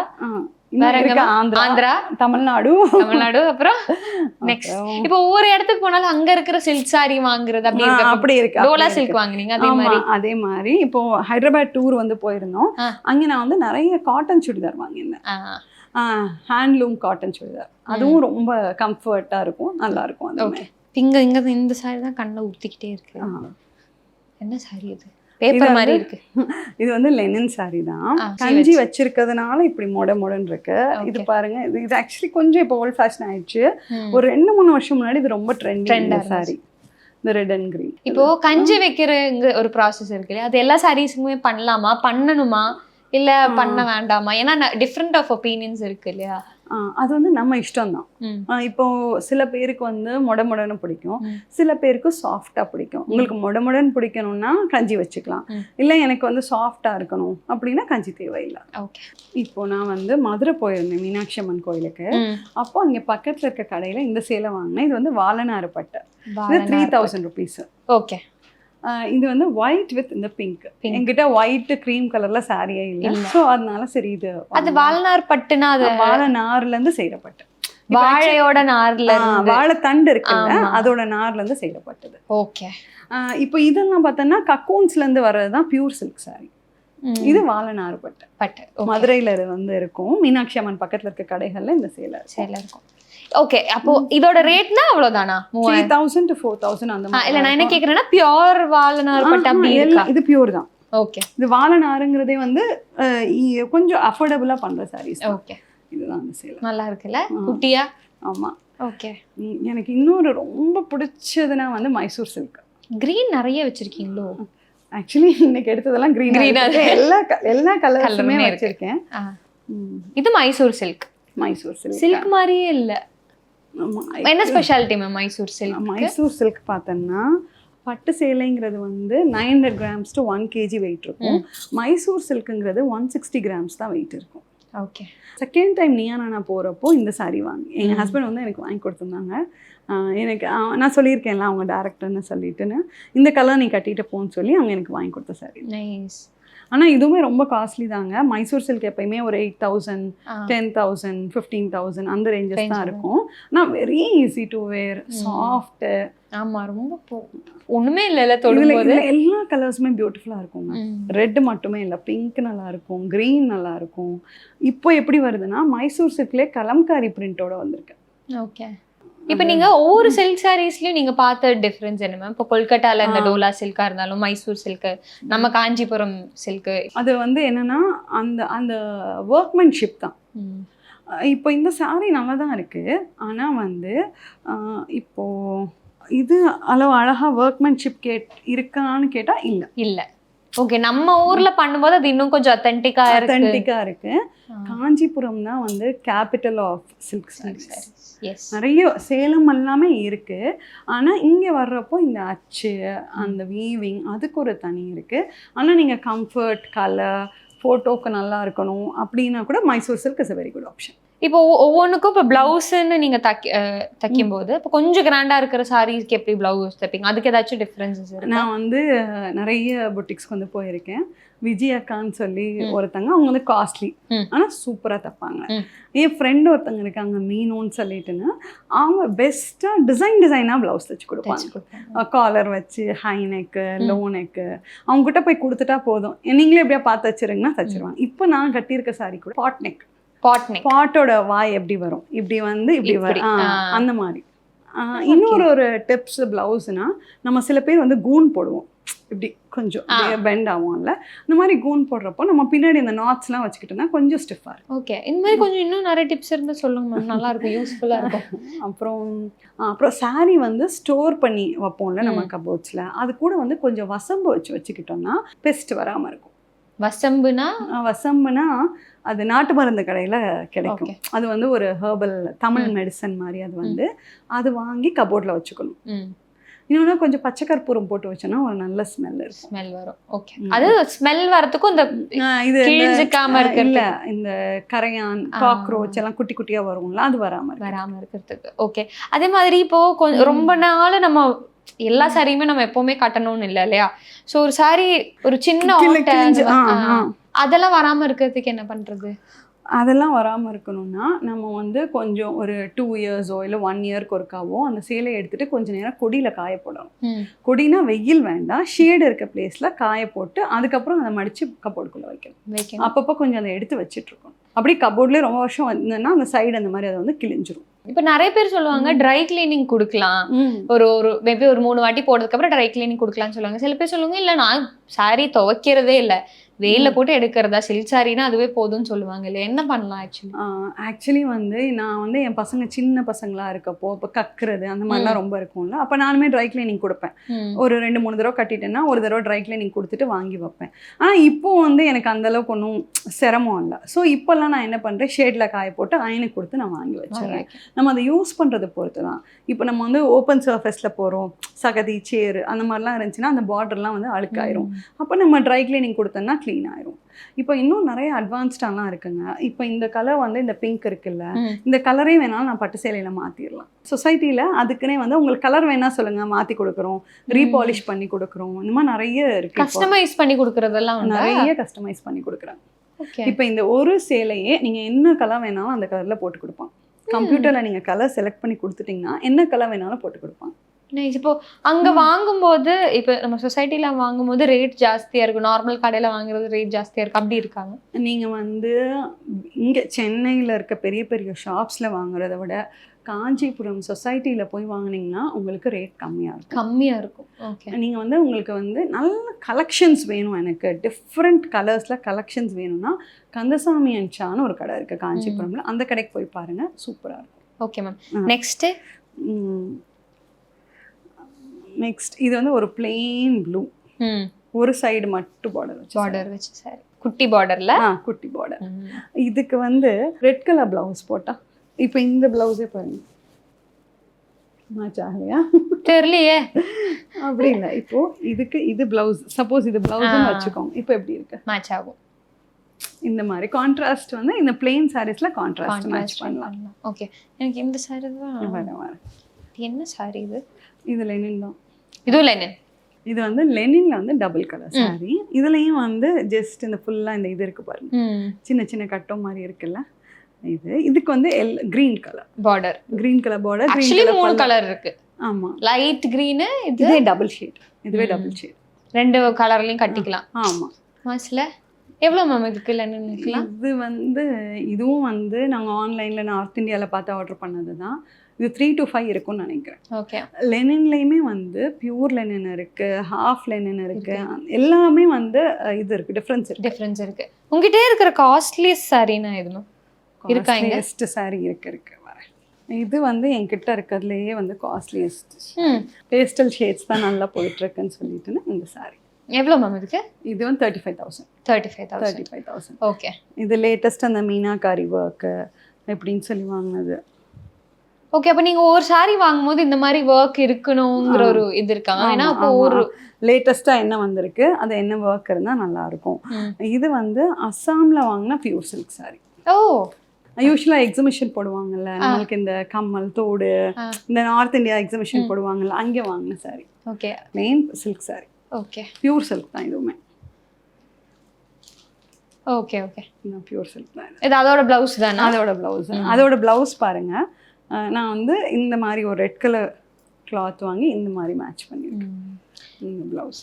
Speaker 3: வேற
Speaker 2: இன்னும் இருக்கு
Speaker 3: எங்க? ஆந்திரா,
Speaker 2: தமிழ்நாடு.
Speaker 3: அப்புறம் நெக்ஸ்ட் இப்போ ஒவ்வொரு இடத்துக்கு போனாலும் அங்க இருக்கிற சில்க் சாரி வாங்குறது அப்படி
Speaker 2: அப்படி இருக்கு.
Speaker 3: டோலா சில்க் வாங்குனீங்க அதே
Speaker 2: ஆமா,
Speaker 3: மாதிரி.
Speaker 2: அதே மாதிரி இப்போ ஹைதராபாத் டூர் வந்து போயிருந்தோம். அங்க நான் வந்து நிறைய காட்டன் சுடிதார் வாங்கியிருந்தேன். Handloom cotton churidar. அதுவும் ரொம்ப கம்ஃபர்ட்டா இருக்கும், நல்லா இருக்கும். அது
Speaker 3: ஓகே. இங்க இந்த சாரி தான் கண்ணை ஊத்திக்கிட்டே இருக்கு. என்ன சாரி இது? பேப்பர் மாதிரி இருக்கு.
Speaker 2: இது வந்து லெனின் சாரி தான். கஞ்சி வச்சிருக்கிறதுனால இப்படி மொடன்னு இருக்கு. இது பாருங்க, இது ஆக்சுவலி கொஞ்சம் இப்போ ஓல்ட் ஃபேஷன் ஆயிடுச்சு. ஒரு 2-3 வருஷம் முன்னாடி இது ரொம்ப ட்ரெண்ட் சாரி, இந்த ரெட் அண்ட் கிரீன்.
Speaker 3: இப்போ கஞ்சி வைக்கிற ஒரு ப்ராசஸ் இருக்கு இல்லையா, அது எல்லா சாரீஸுக்குமே பண்ணலாமா, பண்ணணுமா, இல்ல பண்ண வேண்டாமா? ஏன்னா டிஃப்ரெண்ட் ஆஃப் ஒப்பீனியன்ஸ் இருக்கு இல்லையா.
Speaker 2: அது வந்து நம்ம இஷ்டம் தான். இப்போ சில பேருக்கு வந்து மொடன்னு பிடிக்கும், சில பேருக்கு சாஃப்டா பிடிக்கும். உங்களுக்கு மொடன்னு பிடிக்கணும்னா கஞ்சி வச்சுக்கலாம், இல்லை எனக்கு வந்து சாஃப்டா இருக்கணும் அப்படின்னா கஞ்சி தேவையில்லை. இப்போ நான் வந்து மதுரை போயிருந்தேன் மீனாட்சி அம்மன் கோயிலுக்கு. அப்போ அங்கே பக்கத்துல இருக்க கடையில இந்த சேலை வாங்கினேன். இது வந்து வாழநாறு பட்டை. இது 3000 rupees.
Speaker 3: ஓகே.
Speaker 2: இது வந்து ஒயிட் வித் இந்த பிங்க். என்கிட்ட ஒயிட் கிரீம் கலர்ல சாரியே இல்லை, ஸோ அதனால சரி இது.
Speaker 3: அது வாழநார் பட்டுனா அது
Speaker 2: வாழநார்ல இருந்து செய்யப்பட்டு,
Speaker 3: வாழையோட நார்ல
Speaker 2: வாழைத்தண்டு இருக்குல்ல அதோட நார்ல இருந்து செய்யப்பட்டது.
Speaker 3: ஓகே.
Speaker 2: இப்போ இதெல்லாம் பார்த்தோம்னா கக்கூன்ஸ்ல இருந்து வர்றதுதான் பியூர் சில்க் சாரி. இது வாழநாறு பட்டு. மதுரையில வந்து இருக்கும், மீனாட்சி அம்மன் பக்கத்துல இருக்க கடைகள்ல இந்த சேலை இருக்கும்.
Speaker 3: ஓகே. அப்போ இதோட ரேட்னா அவ்வளவுதானா?
Speaker 2: 3000 to 4000 அந்த மாதிரி.
Speaker 3: இல்ல நான் என்ன கேக்குறேன்னா பியூர் வாழநார் பட்டு அப்படி இருக்கா?
Speaker 2: இது பியூர் தான்.
Speaker 3: ஓகே.
Speaker 2: இது வாழநாருங்கிறதே வந்து கொஞ்சம் அஃபோர்டபுளா பண்ற சாரீஸ்.
Speaker 3: ஓகே.
Speaker 2: இதுதான் அந்த சேலை.
Speaker 3: நல்லா இருக்குல்ல, குட்டியா.
Speaker 2: ஆமா.
Speaker 3: ஓகே.
Speaker 2: எனக்கு இன்னொரு ரொம்ப பிடிச்சதுன்னா வந்து மைசூர் சில்க்.
Speaker 3: கிரீன் நிறைய வச்சிருக்கீங்களோ?
Speaker 2: ஆக்சுவலி இன்னைக்கு எடுத்ததெல்லாம் கிரீனா எல்லா கலர்ஸுமே வச்சிருக்கேன்.
Speaker 3: இது மைசூர் சில்க்.
Speaker 2: மைசூர்
Speaker 3: சில்க் மாதிரியே இல்ல. என்ன speciality ma'am Mysore silk?
Speaker 2: Mysore silk பார்த்தோம்னா பட்டு சேலைங்கிறது வந்து 900 grams to 1 kg வெயிட் இருக்கும். மைசூர் சில்க்குங்கிறது 160 grams தான் வெயிட் இருக்கும்.
Speaker 3: ஓகே.
Speaker 2: செகண்ட் டைம் நான் போகிறப்போ இந்த சாரீ வாங்கி எங்கள் ஹஸ்பண்ட் வந்து எனக்கு வாங்கி கொடுத்துருந்தாங்க. எனக்கு நான் சொல்லியிருக்கேன்ல அவங்க டேரக்டர்னு சொல்லிட்டுன்னு, இந்த கலர் நீ கட்டிட்டு போன்னு சொல்லி அவங்க எனக்கு வாங்கி கொடுத்த சாரீ.
Speaker 3: நைஸ்.
Speaker 2: ஆனால் இதுவுமே ரொம்ப காஸ்ட்லி தாங்க. மைசூர் சில்க் எப்பயுமே ஒரு 8000, 10,000, 15,000 அந்த ரேஞ்சஸ் தான் இருக்கும். ஆனால் very easy to wear, soft.
Speaker 3: ஆமா, ரொம்ப ஒண்ணுமே இல்லைல்ல தொடும்போது.
Speaker 2: எல்லா கலர்ஸுமே பியூட்டிஃபுல்லாக இருக்குங்க. ரெட் மட்டுமே இல்லை, பிங்க் நல்லா இருக்கும், க்ரீன் நல்லா இருக்கும். இப்போ எப்படி வருதுன்னா மைசூர் சில்க்லேயே கலம்காரி பிரிண்டோட வந்திருக்கு.
Speaker 3: ஓகே. இப்போ நீங்க ஒவ்வொரு சில்க் சாரீஸ்லயும் நீங்க பார்த்த டிஃபரன்ஸ் என்ன மேம்? இப்போ கொல்கட்டால இந்த டோலா சில்கா இருந்தாலும் மைசூர் சில்க்கு, நம்ம காஞ்சிபுரம் சில்க்கு,
Speaker 2: அது வந்து என்னன்னா அந்த அந்த ஒர்க்மேன்ஷிப் தான். இப்போ இந்த சாரீ நல்லா தான் இருக்கு, ஆனா வந்து இப்போ இது அளவு அழகா ஒர்க்மேன்ஷிப் இருக்கான்னு கேட்டா இல்ல.
Speaker 3: ஓகே. நம்ம ஊர்ல பண்ணும்போது அது இன்னும் கொஞ்சம் அத்தென்டிக்கா
Speaker 2: இருக்கு. காஞ்சிபுரம் தான் வந்து கேபிட்டல் ஆஃப் சில்க் சாரீஸ். நிறைய சேலம் எல்லாமே இருக்கு. ஆனா இங்க வர்றப்போ இந்த அச்சு, அந்த வீவிங் அதுக்கு ஒரு தனி இருக்கு. ஆனா நீங்க கம்ஃபர்ட், கலர், போட்டோக்கு நல்லா இருக்கணும் அப்படின்னா கூட Mysore silk is a very good option.
Speaker 3: இப்போ ஒவ்வொன்றுக்கும் இப்போ பிளவுஸ்ன்னு நீங்க தைக்கும் போது இப்போ கொஞ்சம் கிராண்டா இருக்கிற சாரீஸ்க்கு எப்படி பிளவுஸ் தைப்பீங்க? அதுக்கு ஏதாச்சும் டிஃபரன்சஸ் இருக்கு?
Speaker 2: நான் வந்து நிறைய புட்டிக்ஸ்க்கு வந்து போயிருக்கேன். விஜய் அக்கான்னு சொல்லி ஒருத்தங்க, அவங்க வந்து காஸ்ட்லி ஆனா சூப்பரா தைப்பாங்க. என் ஃப்ரெண்டு ஒருத்தங்க இருக்காங்க மீனோன்னு சொல்லிட்டுன்னு, அவங்க பெஸ்டா டிசைனா பிளவுஸ் தைச்சு கொடுப்பாங்க. காலர் வச்சு ஹை நெக்கு, லோ நெக்கு, அவங்க கிட்ட போய் கொடுத்துட்டா போதும், நீங்களே எப்படியா பார்த்து வச்சிருங்கன்னா தச்சிருவாங்க. இப்போ நான் கட்டியிருக்க சாரி கூட பாட்டோட வாய் எப்படி வரும், இப்படி வந்து இப்படி வரும், அந்த மாதிரி. இன்னொரு டிப்ஸ் பிளவுஸ்னா, நம்ம சில பேர் வந்து கூன் போடுவோம், இப்படி கொஞ்சம் பெண்ட் ஆகும்ல, இந்த மாதிரி கூன் போடுறப்போ நம்ம பின்னாடி இந்த நாட்ஸ்லாம் வச்சுக்கிட்டோம்னா கொஞ்சம் ஸ்டிஃபாக இருக்கும்.
Speaker 3: ஓகே. இந்த மாதிரி கொஞ்சம் இன்னும் நிறைய டிப்ஸ் இருந்தால் சொல்லுங்க மேம், நல்லா இருக்கும், யூஸ்ஃபுல்லாக இருக்கும்.
Speaker 2: அப்புறம் சாரீ வந்து ஸ்டோர் பண்ணி வைப்போம்ல நம்ம கபோர்ட்ஸில், அது கூட வந்து கொஞ்சம் வசம்பு வச்சுக்கிட்டோம்னா பெஸ்ட் வராமல் இருக்கும். வசம்புனா அது நாட்டு மருந்து கடையில் கிடைக்கும். அது வந்து ஒரு ஹெர்பல் தமிழ் மெடிசன் மாதிரி. அது வந்து அது வாங்கி கபோர்டில் வச்சுக்கணும். இன்னொன்று கொஞ்சம் பச்சை கற்பூரம் போட்டு வச்சோன்னா ஒரு நல்ல ஸ்மெல் வரும்.
Speaker 3: ஓகே. அது ஸ்மெல் வரதுக்கும் இந்த
Speaker 2: இது
Speaker 3: இல்ல
Speaker 2: இந்த கரையான், காக்ரோச் எல்லாம் குட்டி குட்டியா வரும்ல, அது வராம
Speaker 3: இருக்கிறதுக்கு. ஓகே. அதே மாதிரி இப்போ ரொம்ப நாள் நம்ம எல்லா சாரியுமே நம்ம எப்பவுமே கட்டணும்னு இல்லை இல்லையா? ஸோ ஒரு சாரி ஒரு சின்ன அதெல்லாம் வராம இருக்கிறதுக்கு என்ன பண்றது?
Speaker 2: அதெல்லாம் வராமல் இருக்கணும்னா நம்ம வந்து கொஞ்சம் ஒரு 2 இயர்ஸோ இல்லை 1 இயர்க்கு ஒருக்காவோ அந்த சேலையை எடுத்துட்டு கொஞ்ச நேரம் கொடியில் காய போடணும். கொடினா வெயில் வேண்டாம், ஷேடு இருக்க பிளேஸில் காய போட்டு அதுக்கப்புறம் அதை மடித்து கபோர்டுக்குள்ளே வைக்கணும். அப்பப்போ கொஞ்சம் அதை எடுத்து வச்சுட்டு இருக்கணும். அப்படி கபோர்ட்லேயே ரொம்ப வருஷம் வந்ததுன்னா அந்த சைடு அந்த மாதிரி அதை வந்து கிழிஞ்சிரும்.
Speaker 3: இப்ப நிறைய பேர் சொல்லுவாங்க ட்ரை கிளீனிங் கொடுக்கலாம், ஒரு மேபி ஒரு 3 வாட்டி போடுறதுக்கு அப்புறம் ட்ரை கிளீனிங் கொடுக்கலாம்னு சொல்லுவாங்க. சில பேர் சொல்லுவாங்க இல்ல நான் சாரி துவைக்கிறதே இல்லை, வெயில போட்டு எடுக்கிறதா, சில்க் சாரினா அதுவே போதும்னு சொல்லுவாங்க. இல்லை என்ன பண்ணலாம்?
Speaker 2: ஆக்சுவலி வந்து நான் வந்து என் பசங்க சின்ன பசங்களா இருக்கப்போ இப்போ கக்குறது அந்த மாதிரிலாம் ரொம்ப இருக்கும்ல, அப்போ நானுமே ட்ரை கிளீனிங் கொடுப்பேன். ஒரு 2-3 தடவை கட்டிட்டேன்னா ஒரு தடவை ட்ரை கிளீனிங் கொடுத்துட்டு வாங்கி வைப்பேன். ஆனால் இப்போ வந்து எனக்கு அந்த அளவுக்கு ஒன்றும் சிரமம் இல்லை. ஸோ இப்போல்லாம் நான் என்ன பண்ணுறேன், ஷேடில் காய போட்டு அயனுக்கு கொடுத்து நான் வாங்கி வச்சிடுறேன். நம்ம அதை யூஸ் பண்ணுறதை பொறுத்து தான். இப்போ நம்ம வந்து ஓப்பன் சர்ஃபேஸில் போகிறோம், சகதி சேரு அந்த மாதிரிலாம் இருந்துச்சுன்னா அந்த பார்டர்லாம் வந்து அழுக்காயிரும். அப்போ நம்ம ட்ரை கிளீனிங் கொடுத்தோம்னா க்ளீன் ஆயிரும். இப்போ இன்னும் நிறைய அட்வான்ஸ்டாலாம் இருக்குங்க. இப்போ இந்த கலர் வந்து இந்த பிங்க் இருக்குல்ல, இந்த கலரே வேணாலும் நான் பட்டு சேலையில் மாற்றிடலாம். சொசைட்டியில் அதுக்குன்னே வந்து உங்களுக்கு கலர் வேணா சொல்லுங்க, மாற்றி கொடுக்குறோம், ரீபாலிஷ் பண்ணி கொடுக்குறோம். இந்த மாதிரி நிறைய இருக்கு.
Speaker 3: கஸ்டமைஸ் பண்ணி கொடுக்குறதெல்லாம்
Speaker 2: நிறைய கஸ்டமைஸ் பண்ணி கொடுக்குறாங்க. இப்போ இந்த ஒரு சேலையே நீங்கள் என்ன கலர் வேணாலும் அந்த கலரில் போட்டு கொடுப்பாங்க. கம்ப்யூட்டரில் நீங்கள் கலர் செலக்ட் பண்ணி கொடுத்துட்டிங்கன்னா என்ன கலர் வேணாலும் போட்டு கொடுப்பாங்க.
Speaker 3: இப்போ அங்க வாங்கும்போது இப்போ நம்ம சொசைட்டில வாங்கும்போது ரேட் ஜாஸ்தியா இருக்கும், நார்மல் கடையில வாங்குறது ரேட் ஜாஸ்தியா இருக்கு, அப்படி இருக்காங்க?
Speaker 2: நீங்க வந்து இங்க சென்னையில இருக்க பெரிய பெரிய ஷாப்ஸ்ல வாங்குறத விட காஞ்சிபுரம் சொசைட்டில போய் வாங்கினீங்கன்னா உங்களுக்கு ரேட் கம்மியா இருக்கும்.
Speaker 3: ஓகே.
Speaker 2: நீங்க வந்து உங்களுக்கு வந்து நல்ல கலெக்ஷன்ஸ் வேணும், எனக்கு டிஃப்ரெண்ட் கலர்ஸ்ல கலெக்ஷன்ஸ் வேணும்னா கந்தசாமி அண்ட் சான்னு ஒரு கடை இருக்கு காஞ்சிபுரம்ல, அந்த கடைக்கு போய் பாருங்க, சூப்பரா இருக்கும்.
Speaker 3: Okay ma'am.
Speaker 2: நெக்ஸ்ட் இது வந்து ஒரு பிளெயின் ப்ளூ, ஒரு சைடு மட்டும் பார்டர் வச்சு சாரி,
Speaker 3: குட்டி பார்டர்ல,
Speaker 2: குட்டி பார்டர். இதுக்கு வந்து ரெட் கலர் பிளவுஸ் போட்டா, இப்போ இந்த பிளவுஸே பாருங்க மேட்ச் ஆகலையா
Speaker 3: தெரியலையே.
Speaker 2: அப்படி இல்லை, இப்போ இதுக்கு இது பிளவுஸ், சப்போஸ் இது பிளவுஸ்னு வச்சுக்கோங்க, இப்போ எப்படி இருக்கு,
Speaker 3: மேட்ச் ஆகும்.
Speaker 2: இந்த மாதிரி கான்ட்ராஸ்ட் வந்து இந்த பிளெயின் சாரீஸ்ல கான்ட்ராஸ்ட் மேட்ச் பண்ணலாம்.
Speaker 3: ஓகே. எனக்கு இந்த சாரி தான்
Speaker 2: வர
Speaker 3: என்ன சாரி இது?
Speaker 2: இது லெனின் தான்.
Speaker 3: இதுவும் லெனின்.
Speaker 2: இது வந்து லெனின்ல வந்து டபுள் கலர் சாரி. இதுலயும் வந்து ஜஸ்ட் இந்த ஃபுல்லா இந்த இது இருக்கு பாருங்க, சின்ன சின்ன கட்டோ மாதிரி இருக்குல்ல, இதுக்கு வந்து green colour border, green colour border.
Speaker 3: Actually 3 colour இருக்கு.
Speaker 2: ஆமா,
Speaker 3: லைட் கிரீன்,
Speaker 2: இதுவே டபுள் ஷேட், இதுவே டபுள் ஷேட், 2
Speaker 3: கலர்லயும் கட்டிக்கலாம்.
Speaker 2: ஆமா.
Speaker 3: மாஸ்ல எவ்வளோ மேம் இதுக்கு லெனின்க்குலாம்?
Speaker 2: இது வந்து இதுவும் வந்து நாங்கள் ஆன்லைனில் நார்த் இந்தியாவில் பார்த்து ஆர்டர் பண்ணது தான். இது 3 to 5 இருக்கும்னு நினைக்கிறேன்.
Speaker 3: ஓகே.
Speaker 2: லெனின்லேயுமே வந்து பியூர் லெனின் இருக்குது, ஹாஃப் லெனின் இருக்குது, எல்லாமே வந்து இது இருக்குது, டிஃப்ரென்ஸ் இருக்குது.
Speaker 3: உங்ககிட்ட இருக்கிற காஸ்ட்லியஸ்ட் சாரீனா எதுவும் இருக்கா?
Speaker 2: காஸ்ட்லியஸ்ட் சாரீ இருக்கு வரேன். இது வந்து என்கிட்ட இருக்கிறதுலையே வந்து காஸ்ட்லியஸ்ட் பேஸ்டல் ஷேட்ஸ் தான் நல்லா போயிட்டுருக்குன்னு சொல்லிட்டுன்னு இந்த சாரீ.
Speaker 3: எவ்வளோ மேம் இதுக்கு?
Speaker 2: இது வந்து 35,000.
Speaker 3: ஓகே.
Speaker 2: இது லேட்டஸ்ட் அந்த மீனாகாரி ஒர்க்கு எப்படின்னு சொல்லி வாங்கினது.
Speaker 3: ஓகே. அப்போ நீங்கள் ஒரு சாரி வாங்கும்போது இந்த மாதிரி ஒர்க் இருக்கணுங்கிற ஒரு இது இருக்காங்க. ஏன்னா அப்போ ஒரு
Speaker 2: லேட்டஸ்ட்டாக என்ன வந்திருக்கு, அது என்ன ஒர்க் இருந்தால் நல்லாயிருக்கும். இது வந்து அஸ்ஸாமில் வாங்கின பியூர் சில்க் சாரி.
Speaker 3: ஓ,
Speaker 2: யூஸ்வலாக எக்ஸிபிஷன் போடுவாங்கல்ல நம்மளுக்கு, இந்த கம்மல் தோடு, இந்த நார்த் இந்தியா எக்ஸிபிஷன் போடுவாங்கல்ல, அங்கே வாங்கின sorry.
Speaker 3: Okay.
Speaker 2: Main silk sorry.
Speaker 3: Okay.
Speaker 2: Pure silk தான் இதுவுமே.
Speaker 3: ஓகே.
Speaker 2: பியூர் சில்க் தான்
Speaker 3: இது. அதோட பிளவுஸ் தானே?
Speaker 2: அதோட பிளவுஸ் பாருங்க. நான் வந்து இந்த மாதிரி ஒரு ரெட் கலர் கிளாத் வாங்கி இந்த மாதிரி மேட்ச் பண்ணியிருக்கேன். இந்த பிளவுஸ்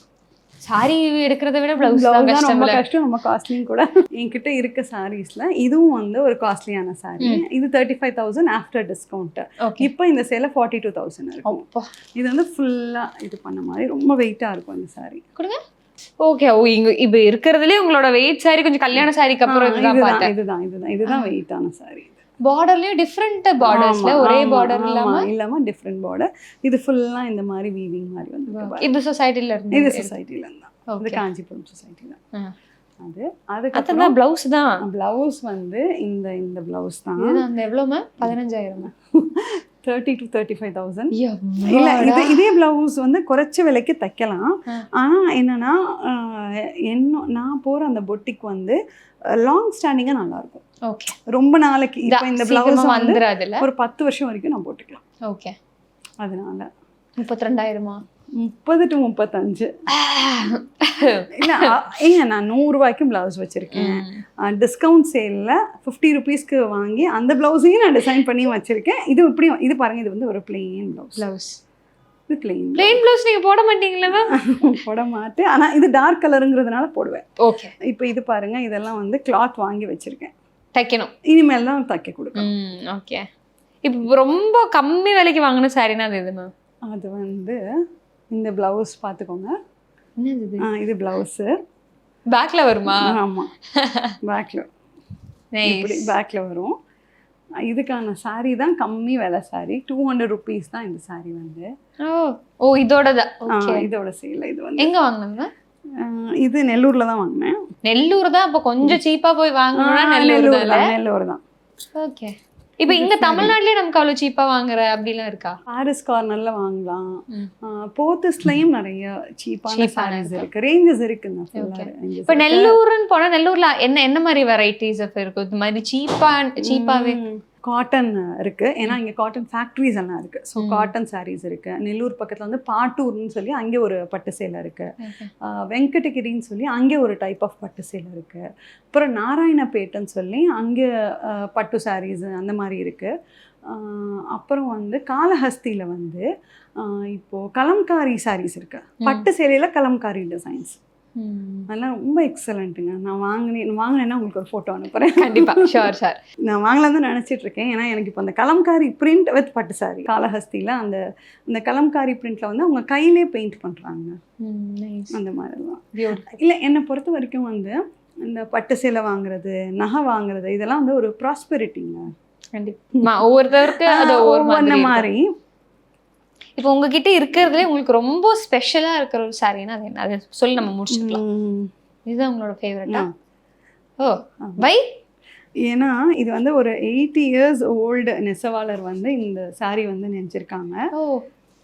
Speaker 3: சாரி எடுக்கிறத விட பிளவுஸ்
Speaker 2: தான் ரொம்ப கஷ்டம், ரொம்ப காஸ்ட்லியும் கூட. என்கிட்ட இருக்க சாரீஸ்ல இதுவும் வந்து ஒரு காஸ்ட்லியான சாரீ. இது 35,000 ஆஃப்டர் டிஸ்கவுண்ட். இப்போ இந்த சேலை 42,000 இருக்கும். இது வந்து ஃபுல்லா இது பண்ண மாதிரி ரொம்ப வெயிட்டா இருக்கும் இந்த சாரீ.
Speaker 3: கொடுங்க. ஓகே. இங்க இப்போ இருக்கிறதுலே உங்களோட வெயிட் சாரி கொஞ்சம் கல்யாண சாரிக்கு அப்புறம்
Speaker 2: இதுதான் வெயிட்டான சாரீ.
Speaker 3: பார்டர்லயும் டிஃப்ரெண்ட் பார்டர்ஸ்ல, ஒரே பார்டர்
Speaker 2: இல்லாம டிஃப்ரெண்ட் பார்டர். இது ஃபுல்லா இந்த மாதிரி வீவிங் மாதிரி வந்து.
Speaker 3: இது சொசைட்டில இருந்து?
Speaker 2: இது சொசைட்டில இருந்தா, இது காஞ்சிபுரம் சொசைட்டில.
Speaker 3: அதுக்கு பிளவுஸ் தான்.
Speaker 2: பிளவுஸ் வந்து இந்த பிளவுஸ் தான்.
Speaker 3: அந்த எவ்வளவு? 15,000.
Speaker 2: 30 to 35,000. இல்ல, இதே பிளவுஸ் வந்து குறைச்ச விலைக்கு தைக்கலாம். ஆனா என்னன்னா நான் போற அந்த பொட்டிக் வந்து லாங் ஸ்டாண்டிங்கா நல்லா இருக்கும்.
Speaker 3: ஓகே.
Speaker 2: ரொம்ப நாளைக்கு இப்போ இந்த பிளவுஸ் வந்து
Speaker 3: வந்துராதுல,
Speaker 2: ஒரு 10 வருஷம் வரைக்கும் நான் போட்டுக்கலாம்.
Speaker 3: ஓகே.
Speaker 2: அதனால
Speaker 3: 32,000
Speaker 2: 30 to 35. இல்லை ஏங்க நான் 100 ரூபாய்க்கு ப்ளவுஸ் வச்சுருக்கேன். டிஸ்கவுண்ட் சேலில் 50 ருபீஸ்க்கு வாங்கி அந்த ப்ளவுஸையும் நான் டிசைன் பண்ணி வச்சுருக்கேன். இது இப்படி இது பாருங்கள், இது வந்து ஒரு பிளெயின் ப்ளவுஸ். இது பிளெயின்
Speaker 3: ப்ளவுஸ் நீங்கள் போட மாட்டீங்களா மேம்?
Speaker 2: போட மாட்டேன், ஆனால் இது டார்க் கலருங்கிறதுனால போடுவேன்.
Speaker 3: ஓகே.
Speaker 2: இப்போ இது பாருங்கள், இதெல்லாம் வந்து கிளாத் வாங்கி வச்சுருக்கேன்,
Speaker 3: தைக்கணும்.
Speaker 2: இனிமேல் தான் தைக்க கொடுக்கணும்.
Speaker 3: ஓகே. இப்போ ரொம்ப கம்மி விலைக்கு வாங்கின சாரினா அது எது மேம்?
Speaker 2: அது வந்து இந்த ப்ளவுஸ் பார்த்துக்கோங்க. இது ப்ளவுஸு
Speaker 3: பேக்ல வருமா?
Speaker 2: ஆமாம், பேக்ல இப்படி பேக்ல வரும். இதுக்கான சாரீ தான் கம்மி விலை சாரீ, 200 ருபீஸ் தான் இந்த சாரீ வந்து.
Speaker 3: ஓ இதோட தான்.
Speaker 2: இதோட சேல். இது வந்து
Speaker 3: எங்க வாங்கினீங்க?
Speaker 2: இது நெல்லூர்ல தான் வாங்கினேன்.
Speaker 3: நெல்லூர் தான். அப்போ கொஞ்சம் சீப்பா போய் வாங்கணும்னா நெல்லூர் தான். ஓகே. இப்போ இங்க தமிழ்நாட்டுலயே நமக்கு அவ்வளவு சீப்பா வாங்குற அப்படிலாம் இருக்கா?
Speaker 2: பாரிஸ் கார்னர்ல வாங்கலாம். போத்தஸ்லயும் நிறைய சீப்பான சாரீஸ் இருக்கு, ரேஞ்சஸ் இருக்குங்க.
Speaker 3: இப்போ நெல்லூர்னு போனா நெல்லூர்ல என்ன மாதிரி வெரைட்டிஸ் இருக்கு? இது மாதிரி சீப்பாவே
Speaker 2: காட்டன் இருக்கு, ஏன்னா இங்கே காட்டன் ஃபேக்ட்ரிஸ் எல்லாம் இருக்கு. ஸோ காட்டன் சாரீஸ் இருக்கு. நெல்லூர் பக்கத்தில் வந்து பாட்டூர்னு சொல்லி அங்கே ஒரு பட்டு சேலை இருக்கு. வெங்கடகிரின்னு சொல்லி அங்கே ஒரு டைப் ஆஃப் பட்டு சேலை இருக்கு. அப்புறம் நாராயணப்பேட்டைன்னு சொல்லி அங்கே பட்டு சாரீஸ் அந்த மாதிரி இருக்கு. அப்புறம் வந்து காளஹஸ்தியில் வந்து இப்போது கலம்காரி சாரீஸ் இருக்கு. பட்டு சேலையில் கலம்காரி டிசைன்ஸ் அதெல்லாம் ரொம்ப எக்ஸலண்ட்டுங்க. நான் வாங்கினேன்னா உங்களுக்கு ஒரு ஃபோட்டோ அனுப்புகிறேன்.
Speaker 3: கண்டிப்பாக. Sure sir.
Speaker 2: நான் வாங்கலாம் தான் நினச்சிட்டு இருக்கேன். ஏன்னா எனக்கு இப்போ அந்த கலம்காரி பிரிண்ட் வித் பட்டு சாரி காளஹஸ்தியில் அந்த கலம்காரி பிரிண்ட்டில் வந்து அவங்க கையிலே பெயிண்ட் பண்ணுறாங்க. அந்த மாதிரிலாம் இல்லை. என்னை பொறுத்த வரைக்கும் வந்து இந்த பட்டு சேலை வாங்குறது, நகை வாங்குறது, இதெல்லாம் வந்து ஒரு ப்ராஸ்பெரிட்டிங்க.
Speaker 3: கண்டிப்பாக ஒவ்வொருத்தருக்கு அது ஒவ்வொரு மாதிரி. இப்போ உங்ககிட்ட இருக்கிறதுலே உங்களுக்கு ரொம்ப ஸ்பெஷலா இருக்கிற ஒரு சாரீனா அது என்ன? அதை சொல்லி நம்ம முடிச்சுக்கலாம். இதுதான் உங்களோட ஃபேவரட்டா? ஓ பை.
Speaker 2: ஏன்னா இது வந்து ஒரு 80 years ஓல்டு நெசவாளர் வந்து இந்த சாரீ வந்து நெஞ்சிருக்காங்க.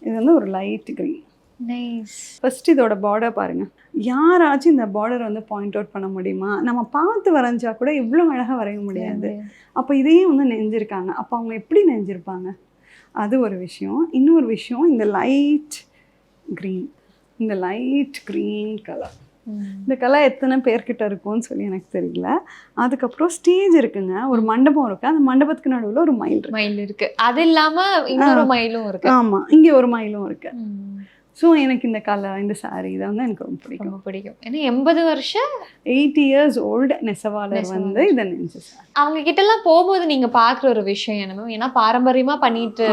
Speaker 2: இது வந்து ஒரு லைட் கிரீன்.
Speaker 3: நைஸ்.
Speaker 2: ஃபர்ஸ்ட் இதோட பார்டர் பாருங்க. யாராச்சும் இந்த பார்டர் வந்து பாயிண்ட் அவுட் பண்ண முடியுமா? நம்ம பார்த்து வரைஞ்சா கூட இவ்வளோ அழகாக வரைய முடியாது. அப்போ இதையும் வந்து நெஞ்சிருக்காங்க. அப்போ அவங்க எப்படி நெஞ்சிருப்பாங்க? அது ஒரு விஷயம். இன்னொரு விஷயம், இந்த லைட் க்ரீன் கலர். இந்த கலர் எத்தனை பேர்கிட்ட இருக்கும்னு சொல்லி எனக்கு தெரியல. அதுக்கப்புறம் ஸ்டேஜ் இருக்குங்க, ஒரு மண்டபம் இருக்கு. அந்த மண்டபத்துக்கு நடுவில் ஒரு மயில் இருக்கு.
Speaker 3: அது இல்லாம இன்னொரு மயிலும் இருக்கு.
Speaker 2: ஆமாம், இங்கே ஒரு மயிலும் இருக்கு. ஸோ எனக்கு இந்த கலர், இந்த சாரீ இதை வந்து எனக்கு ரொம்ப பிடிக்கும்.
Speaker 3: ஏன்னா 80
Speaker 2: years ஓல்டு நெசவாளர் வந்து இதை நெஞ்சு சார்.
Speaker 3: அவங்க கிட்ட எல்லாம் போகும்போது நீங்க பாக்குற ஒரு விஷயம் என்னமோ, ஏன்னா பாரம்பரியமா பண்ணிட்டு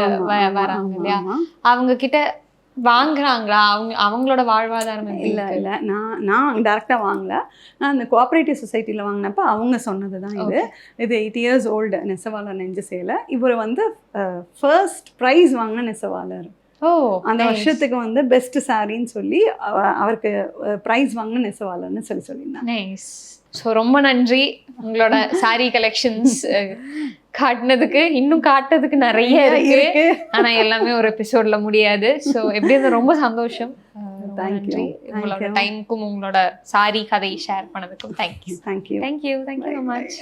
Speaker 3: வராங்க இல்லையா, அவங்க கிட்ட வாங்குறாங்களா? அவங்களோட வாழ்வாதாரம்
Speaker 2: இல்லை. நான் டேரெக்டாக வாங்கல. நான் அந்த கோஆப்ரேட்டிவ் சொசைட்டியில் வாங்கினப்ப அவங்க சொன்னது தான் இது 80 years ஓல்டு நெசவாளர் நெஞ்சு சேலை. இவர் வந்து ஃபர்ஸ்ட் ப்ரைஸ் வாங்கின நெசவாளர். அந்த வருஷத்துக்கு வந்து பெஸ்ட் சாரின்னு சொல்லி அவருக்கு பிரைஸ் வாங்கின நெசவாளர்னு சொல்லியிருந்தாங்க.
Speaker 3: ஸோ ரொம்ப நன்றி. உங்களோட சாரி கலெக்ஷன்ஸ் காட்டினதுக்கு, இன்னும் காட்டுறதுக்கு நிறைய இருக்கு, ஆனா எல்லாமே ஒரு எபிசோட்ல முடியாது. ஸோ எப்படி இருந்தால் ரொம்ப சந்தோஷம். நன்றி. உங்களோட டைமுக்கும் உங்களோட சாரி கதை ஷேர் பண்ணதுக்கும் தேங்க்யூ.
Speaker 2: Thank you
Speaker 3: so much.